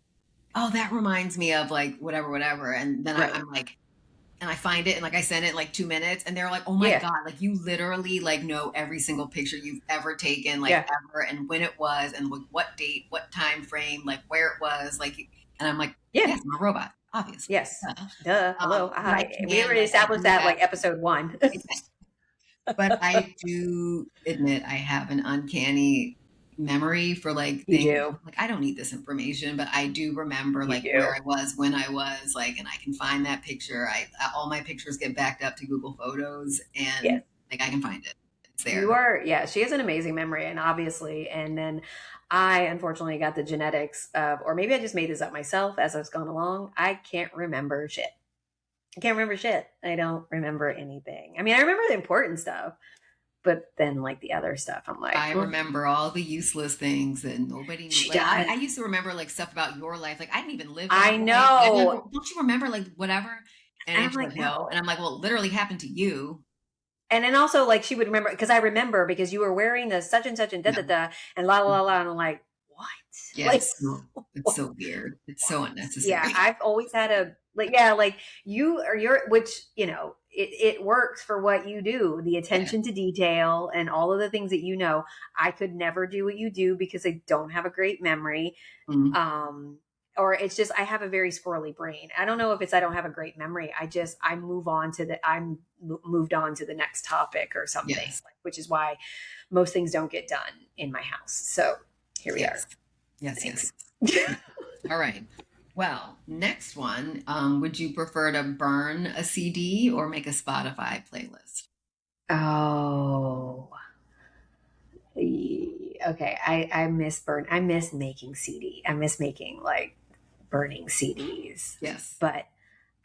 oh, that reminds me of like whatever. And then Right. I'm like, and I find it and like I send it in like 2 minutes and they're like, oh my Yeah. God, like you literally like know every single picture you've ever taken, like Yeah. ever, and when it was and like what date, what time frame, like where it was, like, and I'm like, Yeah. yes, I'm a robot, obviously. Yes. Duh. Hello. But I Hi. We can, already like, I established do that have, like episode 1. but I do admit I have an uncanny memory for like You things. do. Like I don't need this information, but I do remember You like where do. I was, when I was, like, and I can find that picture. All my pictures get backed up to Google Photos, and Yes. like I can find it. It's You there. are, yeah, she has an amazing memory, and obviously, and then I unfortunately got the genetics of, or maybe I just made this up myself as I was going along. I can't remember shit. I can't remember shit. I don't remember anything. I mean, I remember the important stuff, but then like the other stuff, I'm like, I remember all the useless things that nobody knew. she Like does. I used to remember like stuff about your life. Like I didn't even live I that life. And I'm like, know. well, don't you remember like whatever? And And I'm Angie's like, like, no. And no. I'm like, well, it literally happened to you. And then also like she would remember because I remember because you were wearing the such and such and da da Yeah. da and la la la la, and I'm like, what? Yeah, Like, it's what? so weird. It's so What? Yeah, unnecessary. I've always had a like, yeah, like you or your, which, it works for what you do, the Yeah. attention to detail and all of the things that I could never do what you do because I don't have a great memory. Mhm. Um, or it's just, I have a very squirrely brain. I don't know if it's, I don't have a great memory. I move on to I'm moved on to the next topic or something, Yes. like, which is why most things don't get done in my house. So here we are. Yes. Yes. Thanks. Yes. All right. Well, next one. Would you prefer to burn a CD or make a Spotify playlist? Oh, okay. I miss making CD. I miss making like burning CDs. Yes. But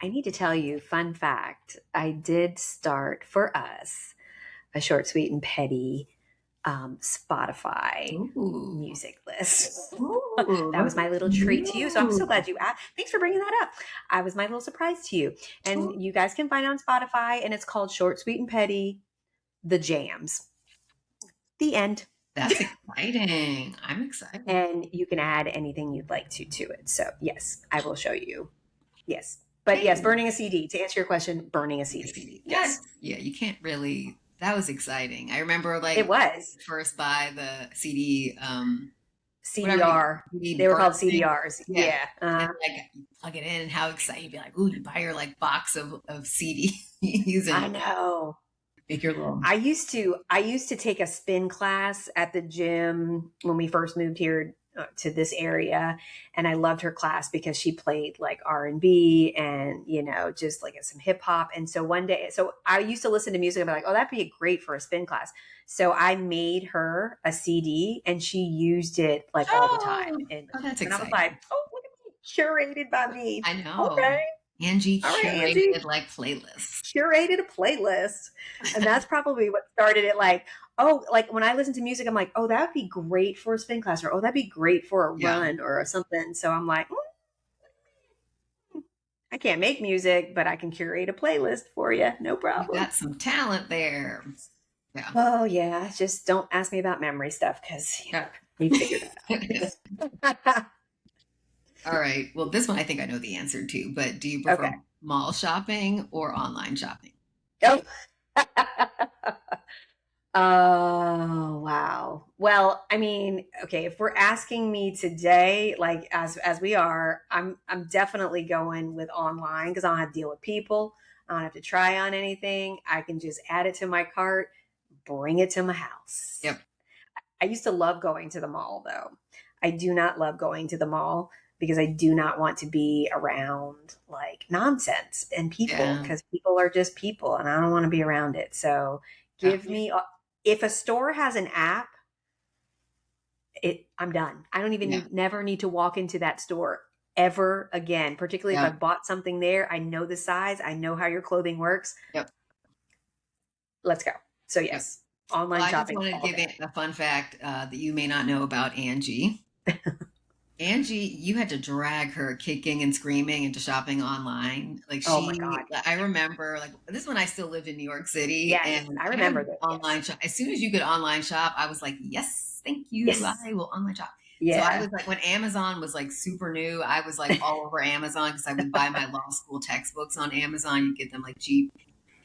I need to tell you, fun fact, I did start for us a short, sweet, and petty Spotify Ooh. music list. Ooh, That look was my at little treat to you. So I'm so you. glad you asked. Thanks for bringing that up. I was my little surprise to you. Ooh, And you guys can find it on Spotify, and it's called Short, Sweet, and Petty, The Jams. The end. that's exciting. I'm excited. And you can add anything you'd like to it. So yes, I will show you. Yes. But yes, burning a CD. To answer your question, burning a CD. Yes. Yeah, you can't really. That was exciting. I remember like It was. first buy the CD, CDR. CD They were called burn thing. CDRs. Yeah. Yeah. And then like you plug it in and how excited you'd be like, ooh, you buy your like box of CDs I and know. make your little. I used to take a spin class at the gym when we first moved here to this area, and I loved her class because she played like R&B and just like some hip hop. And so one day, so I used to listen to music and be like, oh, that'd be great for a spin class. So I made her a CD and she used it like all the time. And That's I was exciting. like, oh, look at me, curated by me. I know. Okay. Angie All right, curated Angie. like playlists. Curated a playlist. And that's probably what started it, like, oh, like when I listen to music, I'm like, oh, that would be great for a spin class, or oh, that'd be great for a Yeah. run or something. So I'm like, I can't make music, but I can curate a playlist for you. No You problem. got some talent there. Yeah. Oh yeah, just don't ask me about memory stuff because Yeah. we figured that out. All right. Well, this one I think I know the answer to, but do you Okay. prefer mall shopping or online shopping? Oh. Oh, wow. Well, I mean, okay, if we're asking me today, like as we are, I'm definitely going with online because I don't have to deal with people. I don't have to try on anything. I can just add it to my cart, bring it to my house. Yep. I used to love going to the mall though. I do not love going to the mall because I do not want to be around like nonsense and people Yeah. because people are just people and I don't want to be around it. So Yeah. give me if a store has an app, I'm done. I don't even Yeah. never need to walk into that store ever again, particularly if I Yeah. bought something there. I know the size, I know how your clothing works. Yep. Let's go. So Yep. yes, Well, online I just shopping wanted to all give day. it a fun fact that you may not know about Angie. Angie, you had to drag her kicking and screaming into shopping online. Like Oh my God. I remember, like this is when I still lived in New York City, Yes, and I I had remember this. Yes. online shop. As soon as you could online shop, I was like, yes, thank you, Yes. I will online shop. So I Yeah. was like, when Amazon was like super new, I was like all over Amazon because I would buy my law school textbooks on Amazon. You get them like cheap,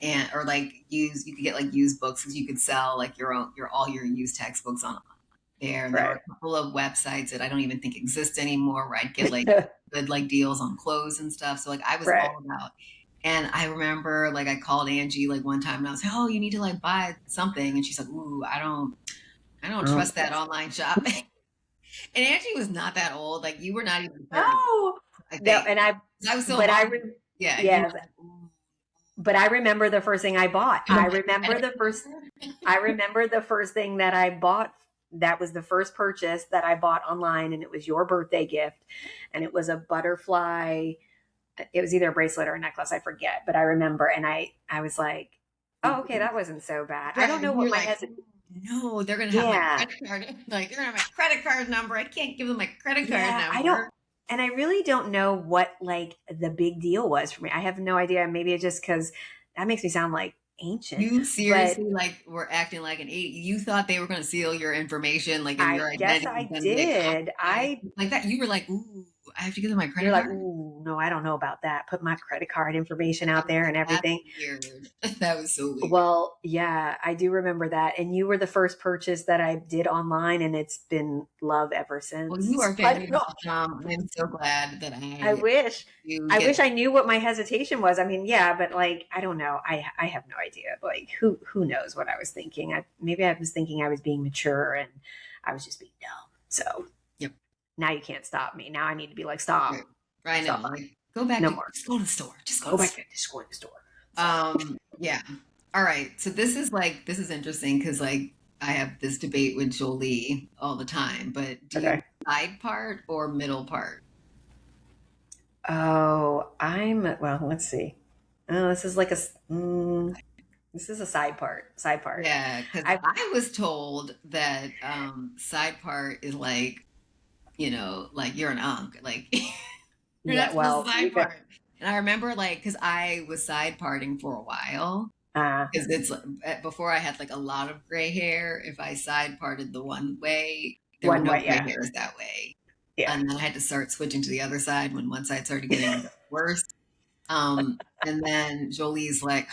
and or like used. You could get like used books because you could sell like your all your used textbooks on there. And there were Right. a couple of websites that I don't even think exist anymore where I'd get like good like deals on clothes and stuff. So like I was Right. all about. And I remember like I called Angie like one time and I was like, oh, you need to like buy something. And she's like, ooh, I don't Oh. trust that online shopping. And Angie was not that old. Like you were not even 30, Oh I no, think. and I, 'Cause I was still in but I, law school. Yeah, and you were yes, like, ooh. but I remember the first thing I bought. You want my credit I remember the first thing that I bought. That was the first purchase that I bought online, and it was your birthday gift, and it was a butterfly. It was either a bracelet or a necklace, I forget, but I remember, and I was like, oh, okay, that wasn't so bad. I don't Right. know You what were my like, hesitation. no, they're gonna have my Yeah, credit card. Like they're gonna have my credit card number. I can't give them my credit card yeah, I don't, number. and I really don't know what like the big deal was for me. I have no idea. Maybe it's just because that makes me sound like ancient, You but seriously like were acting like an 80. You thought they were gonna steal your information, like in I your guess identity, I and then be like, did. like that. You were like, ooh, I have to give them my You're credit like, card. ooh, no, I don't know about that. Put my credit card information I out was there like, and that's everything. weird. That was so weird. Well, yeah, I do remember that. And you were the first purchase that I did online, and it's been love ever Well, you since. are So very welcome. I'm so glad that I wish. do I get. wish I knew what my hesitation was. I mean, yeah, but like I don't know. I have no idea. Like who knows what I was thinking. Maybe I was thinking I was being mature and I was just being dumb. So Yep. now you can't stop me. Now I need to be like, Right. stop. Right now, Stop. like go back No to more. just go to the store. Just go to Go the back store. to just go in the store. So Yeah. All right. So this is interesting because like I have this debate with Jolie all the time, but do you okay. side part or middle part? Oh, well, let's see. Oh, this is like this is a side part. Side part. Yeah, because I I was told that side part is like, like you're an unk. Like you're yeah, not supposed well, to you side could part. And I remember like because I was side parting for a while. uh Because it's before I had like a lot of gray hair. If I side parted the one way, there were one no way, gray yeah. hairs that way. Yeah. And then I had to start switching to the other side when one side started getting worse. And then Jolie's like,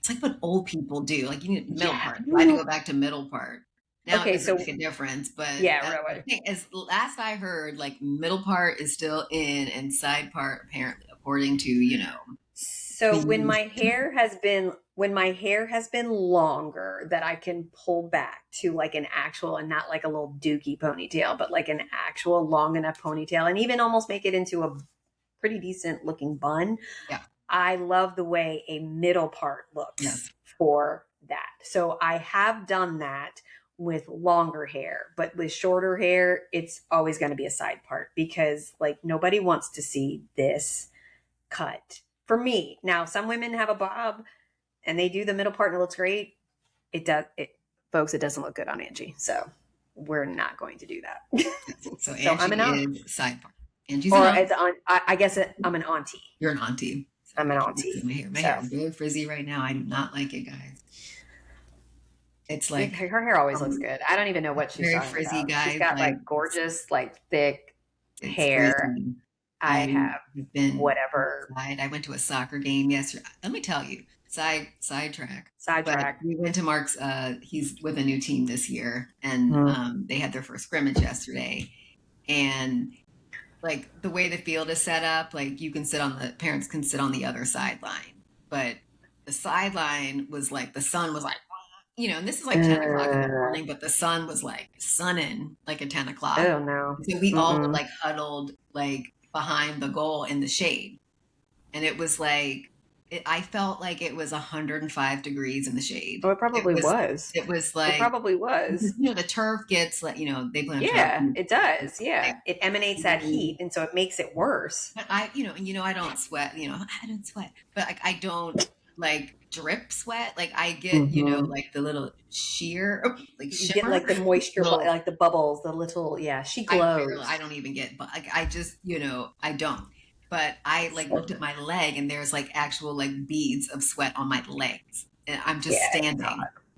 it's like what old people do. Like you need middle Yeah. part. So I had to go back to middle part. Now it Okay, doesn't so make a difference, but yeah, I really. think as last I heard, like middle part is still in, and side part apparently, according to So the when my hair has been longer that I can pull back to like an actual and not like a little dookie ponytail, but like an actual long enough ponytail and even almost make it into a pretty decent looking bun. yeah, I love the way a middle part looks yes, for that. So I have done that with longer hair, but with shorter hair, it's always going to be a side part because like nobody wants to see this cut for me. Now, some women have a bob and they do the middle part and it looks great. folks, it doesn't look good on Angie. So we're not going to do that. So So I'm an aunt. Angie is sidebar. Angie's an Or aunt. as I guess I'm an auntie. You're an auntie. I'm an Sorry, auntie. my hair is very frizzy right now. I do not like it, guys. It's like her hair always looks good. I don't even know what she's very talking frizzy, about. guys. She's got like gorgeous, like thick hair. Frizzy. I have been whatever. Outside. I went to a soccer game yesterday. Let me tell you, sidetrack. Sidetrack. We went to Mark's. He's with a new team this year, and they had their first scrimmage yesterday. And like the way the field is set up, like parents can sit on the other sideline, but the sideline was like the sun was like, and this is like 10 o'clock in the morning, but the sun was like sunning like at 10 o'clock. Oh no! So we all were like huddled like behind the goal in the shade, and it was like I felt like it was 105 degrees in the shade. Oh, it probably was. It was like it probably was. The turf gets like they play on yeah, turf. it does. Yeah, it emanates that heat, and so it makes it worse. But I don't sweat. I don't sweat, but like I don't like drip sweat. Like I get like the little sheer like you get like the moisture, like the bubbles, the little she glows. I don't even get, but like I just I don't. But I like looked at my leg and there's like actual like beads of sweat on my legs, and I'm just standing.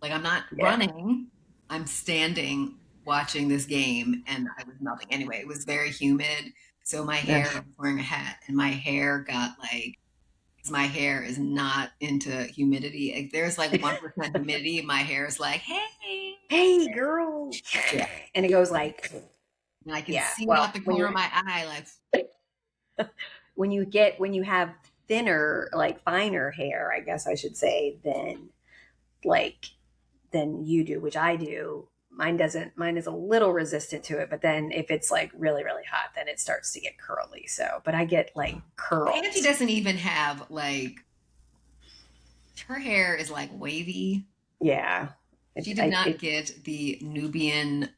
Like I'm not running. I'm standing watching this game, and I was melting. Anyway, it was very humid, so my hair. I was wearing a hat, and my hair got like. My hair is not into humidity. If there's like 1% humidity, my hair is like, hey, girl, and it goes like, and I can see it out the corner of my eye, like. When you have thinner, like finer hair, I guess I should say, than you do, which I do. Mine doesn't. Mine is a little resistant to it, but then if it's like really, really hot, then it starts to get curly. So, but I get like curls. Angie doesn't even have like. Her hair is like wavy. Yeah, she did not get the Nubian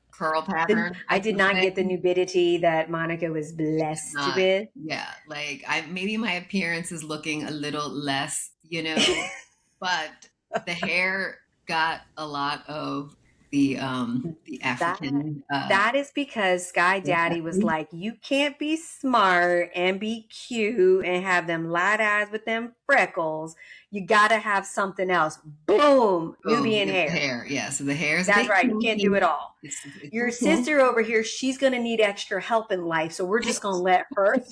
curl pattern. I did not get the nubidity that Monica was blessed with. Yeah, like maybe my appearance is looking a little less, but the hair got a lot of the African. That is because Sky Daddy was like, you can't be smart and be cute and have them light eyes with them freckles. You got to have something else. Boom, Nubian hair. Yeah, so the hair is. That's right. You can't do it all. Your sister over here, she's going to need extra help in life, so we're just going to let her.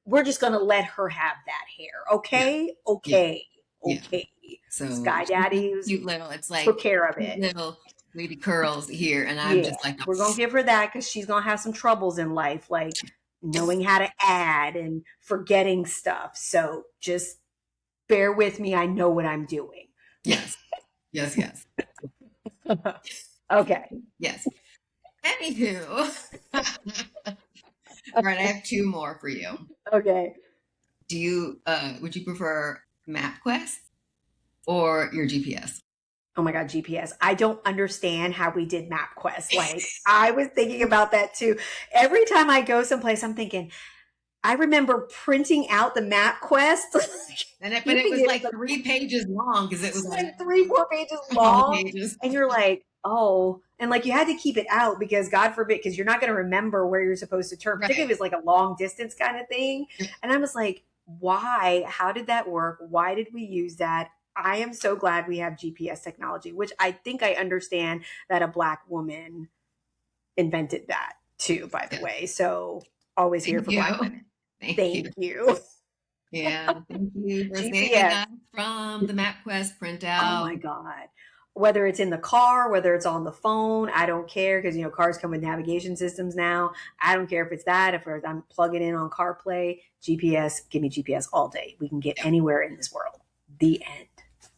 We're just going to let her have that hair. Okay. Yeah. Okay. Yeah. Okay. So Sky Daddy cute little, it's like took care of it. Little lady curls here, and I'm just like, we're gonna give her that because she's gonna have some troubles in life, like knowing how to add and forgetting stuff. So just bear with me. I know what I'm doing. Yes. Okay. Yes. Anywho, all right. I have two more for you. Okay. Do you would you prefer MapQuest or your GPS? Oh my God, GPS. I don't understand how we did MapQuest. Like I was thinking about that too. Every time I go someplace, I'm thinking, I remember printing out the MapQuest. But it was like 3 pages long because it was like 3-4 pages long. And you're like, oh, and like you had to keep it out because God forbid, because you're not going to remember where you're supposed to turn, particularly if it's like a long distance kind of thing. And I was like, why? How did that work? Why did we use that? I am so glad we have GPS technology, which I think I understand that a Black woman invented that too, by the way. So always here for Black women. Thank you. Yeah. Thank you for saving us from the MapQuest printout. Oh my God. Whether it's in the car, whether it's on the phone, I don't care because, cars come with navigation systems now. I don't care if it's that, if I'm plugging in on CarPlay, GPS, give me GPS all day. We can get anywhere in this world. The end.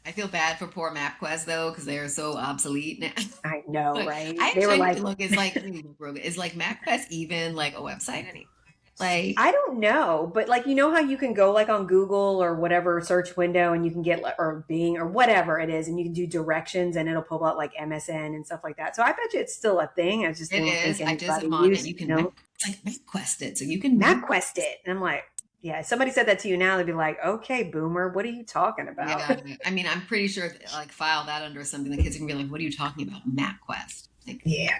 I feel bad for poor MapQuest though, because they're so obsolete now. I know, right? They were like, look, it's like, is like MapQuest even like a website anymore? Like, I don't know, but like, how you can go like on Google or whatever search window and you can get, or Bing or whatever it is, and you can do directions and it'll pull up like MSN and stuff like that. So I bet you it's still a thing. I just it is. I just am on it. You can like MapQuest it, so you can MapQuest it, and I'm like, Yeah, if somebody said that to you now, they'd be like, okay, boomer, what are you talking about? Yeah. I mean, I'm pretty sure like file that under something the kids are gonna be like, what are you talking about? MapQuest. Like, Yeah,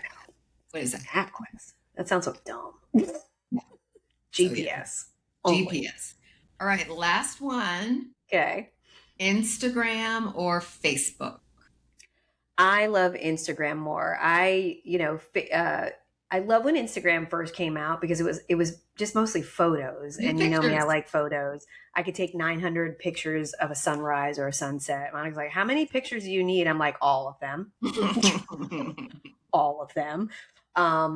what is that? MapQuest. That sounds so dumb. Yeah. So yeah, GPS only. GPS. All right, last one. Okay. Instagram or Facebook? I love Instagram more. I love when Instagram first came out because it was just mostly photos, New and you know me, I pictures. like photos. I could take 900 pictures of a sunrise or a sunset. Monica's like, "How many pictures do you need?" I'm like, "All of them, all of them."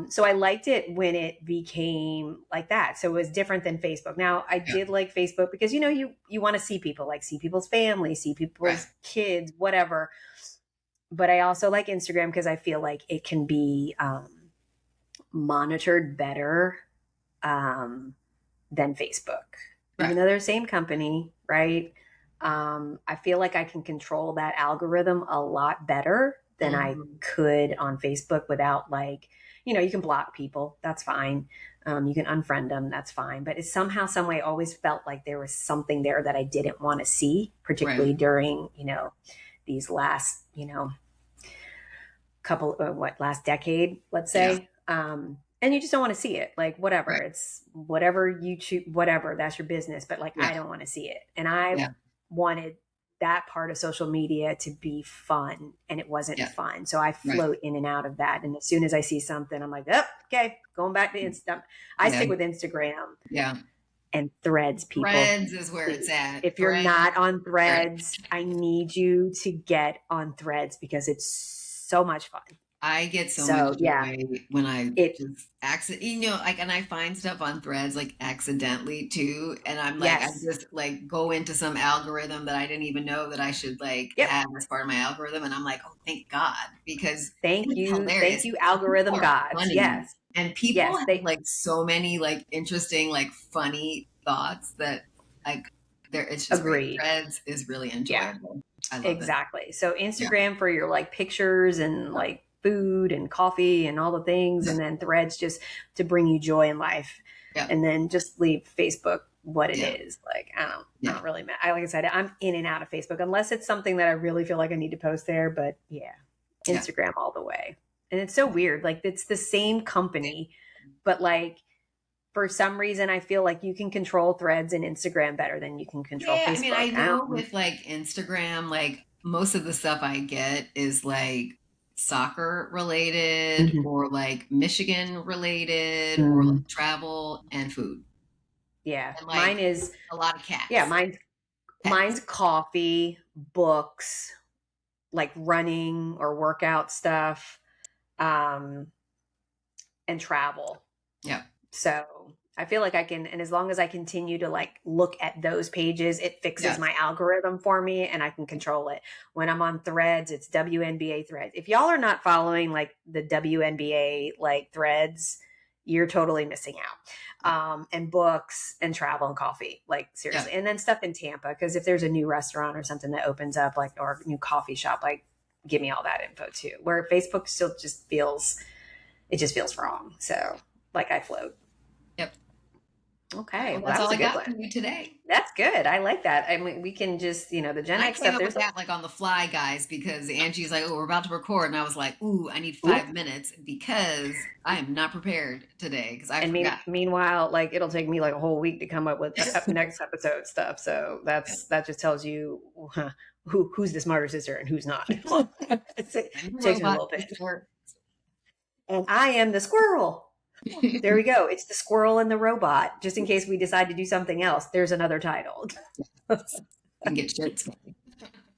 So I liked it when it became like that. So it was different than Facebook. Now I Yeah, did like Facebook because you want to see people, like see people's family, see right. people's kids, whatever, but I also like Instagram because I feel like it can be monitored better um, than Facebook, even Right. though they're the same company, right? I feel like I can control that algorithm a lot better than I Mhm. could on Facebook without you can block people, that's fine. You can unfriend them, that's fine. But it somehow, some way, always felt like there was something there that I didn't want to see, Right. particularly during these last couple what last decade, let's Yeah. say. And you just don't want to see it, like whatever, Right. it's whatever you choose, whatever, that's your business, but like Yeah. I don't want to see it. And I Yeah. wanted that part of social media to be fun, and it wasn't Yeah. fun, so I Right. float in and out of that. And as soon as I see something, I'm like, oh, okay, going back to Insta. I Yeah. stick with Instagram Yeah. and Threads, people. Threads is where it's Please, at. if you're Threads. not on Where Threads, I need you to get on Threads because it's so much fun. I get so much So yeah, joy when I it just like, and I find stuff on Threads like accidentally too, and I'm like, I yes. just like go into some algorithm that I didn't even know that I should like Yep. have as part of my algorithm, and I'm like, oh, thank God, because Thank it's you. Thank hilarious. you, People algorithm are gods. funny, Yes. and people Yes. have They like so many like interesting, like funny thoughts that like there. It's just great. agreed. Threads is really Yeah, enjoyable. I love it. exactly. So Yeah. Instagram for your like pictures and like food and coffee and all the things, Yeah. and then Threads just to bring you joy in life. Yeah. And then just leave Facebook what it Yeah. is. Like I Yeah. don't really like I said, I'm in and out of Facebook unless it's something that I really feel like I need to post there. But yeah, Yeah. Instagram all the way. And it's so weird. Like it's the same company, but like for some reason I feel like you can control Threads and Instagram better than you can control Yeah, I mean, I Facebook. I know don't with like Instagram, like most of the stuff I get is like soccer related Mhm. or like Michigan related or Mm. like travel and food Yeah. and Mine like is a lot of yeah, cats, mine's pets. coffee, books, like running or workout stuff, um, and travel. Yeah. So I feel like I can, and as long as I continue to like look at those pages, it fixes Yes. my algorithm for me and I can control it. When I'm on Threads, it's WNBA Threads. If y'all are not following like the WNBA like threads, you're totally missing out. And books and travel and coffee, like Yeah. seriously. And then stuff in Tampa, because if there's a new restaurant or something that opens up, like, or a new coffee shop, like, give me all that info too. Where Facebook still just feels, it just feels wrong. So, like, I float. Yep. All right. Okay, Well, well, that's that was all a I good got one. for you today. That's good. I like that. I mean, we can just, the Gen And I X came stuff. up with There's a that like on the fly, guys, because Angie's like, "Oh, we're about to record," and I was like, "Ooh, I need oop. 5 minutes because I am not prepared today because I And forgot." meanwhile, like it'll take me like a whole week to come up with next episode stuff. So Yeah. that just tells you who's the smarter sister and who's not. It I'm the takes me a robot little bit. sister. And I am the squirrel. There we go. It's the squirrel and the robot. Just in case we decide to do something else, there's another title. And get shit.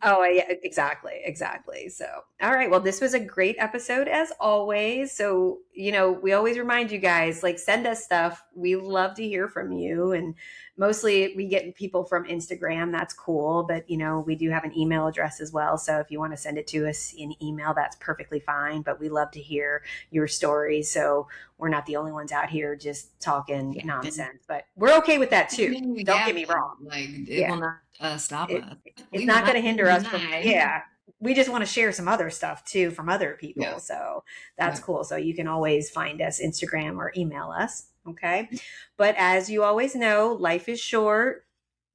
Oh, yeah, exactly, exactly. So, all right. Well, this was a great episode as always. So, we always remind you guys, like, send us stuff. We love to hear from you. And mostly we get people from Instagram. That's cool. But, we do have an email address as well. So if you want to send it to us in email, that's perfectly fine. But we love to hear your stories. So we're not the only ones out here just talking Yeah. nonsense. But we're okay with that too. Don't Yeah, get me wrong. like it Yeah. will not stop It, us. it's We will not not going to be hinder us from, denied. yeah, we just want to share some other stuff too from other Yeah. people. So that's Yeah. cool. So you can always find us Instagram or email us. Okay. But as you always know, life is short.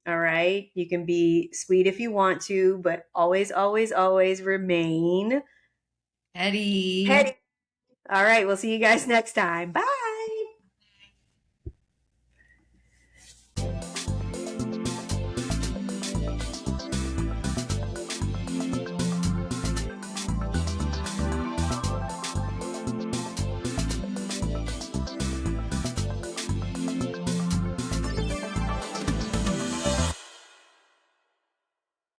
All right. You can be sweet if you want to, but always, always, always remain Eddie. petty. All right. We'll see you guys next time. Bye.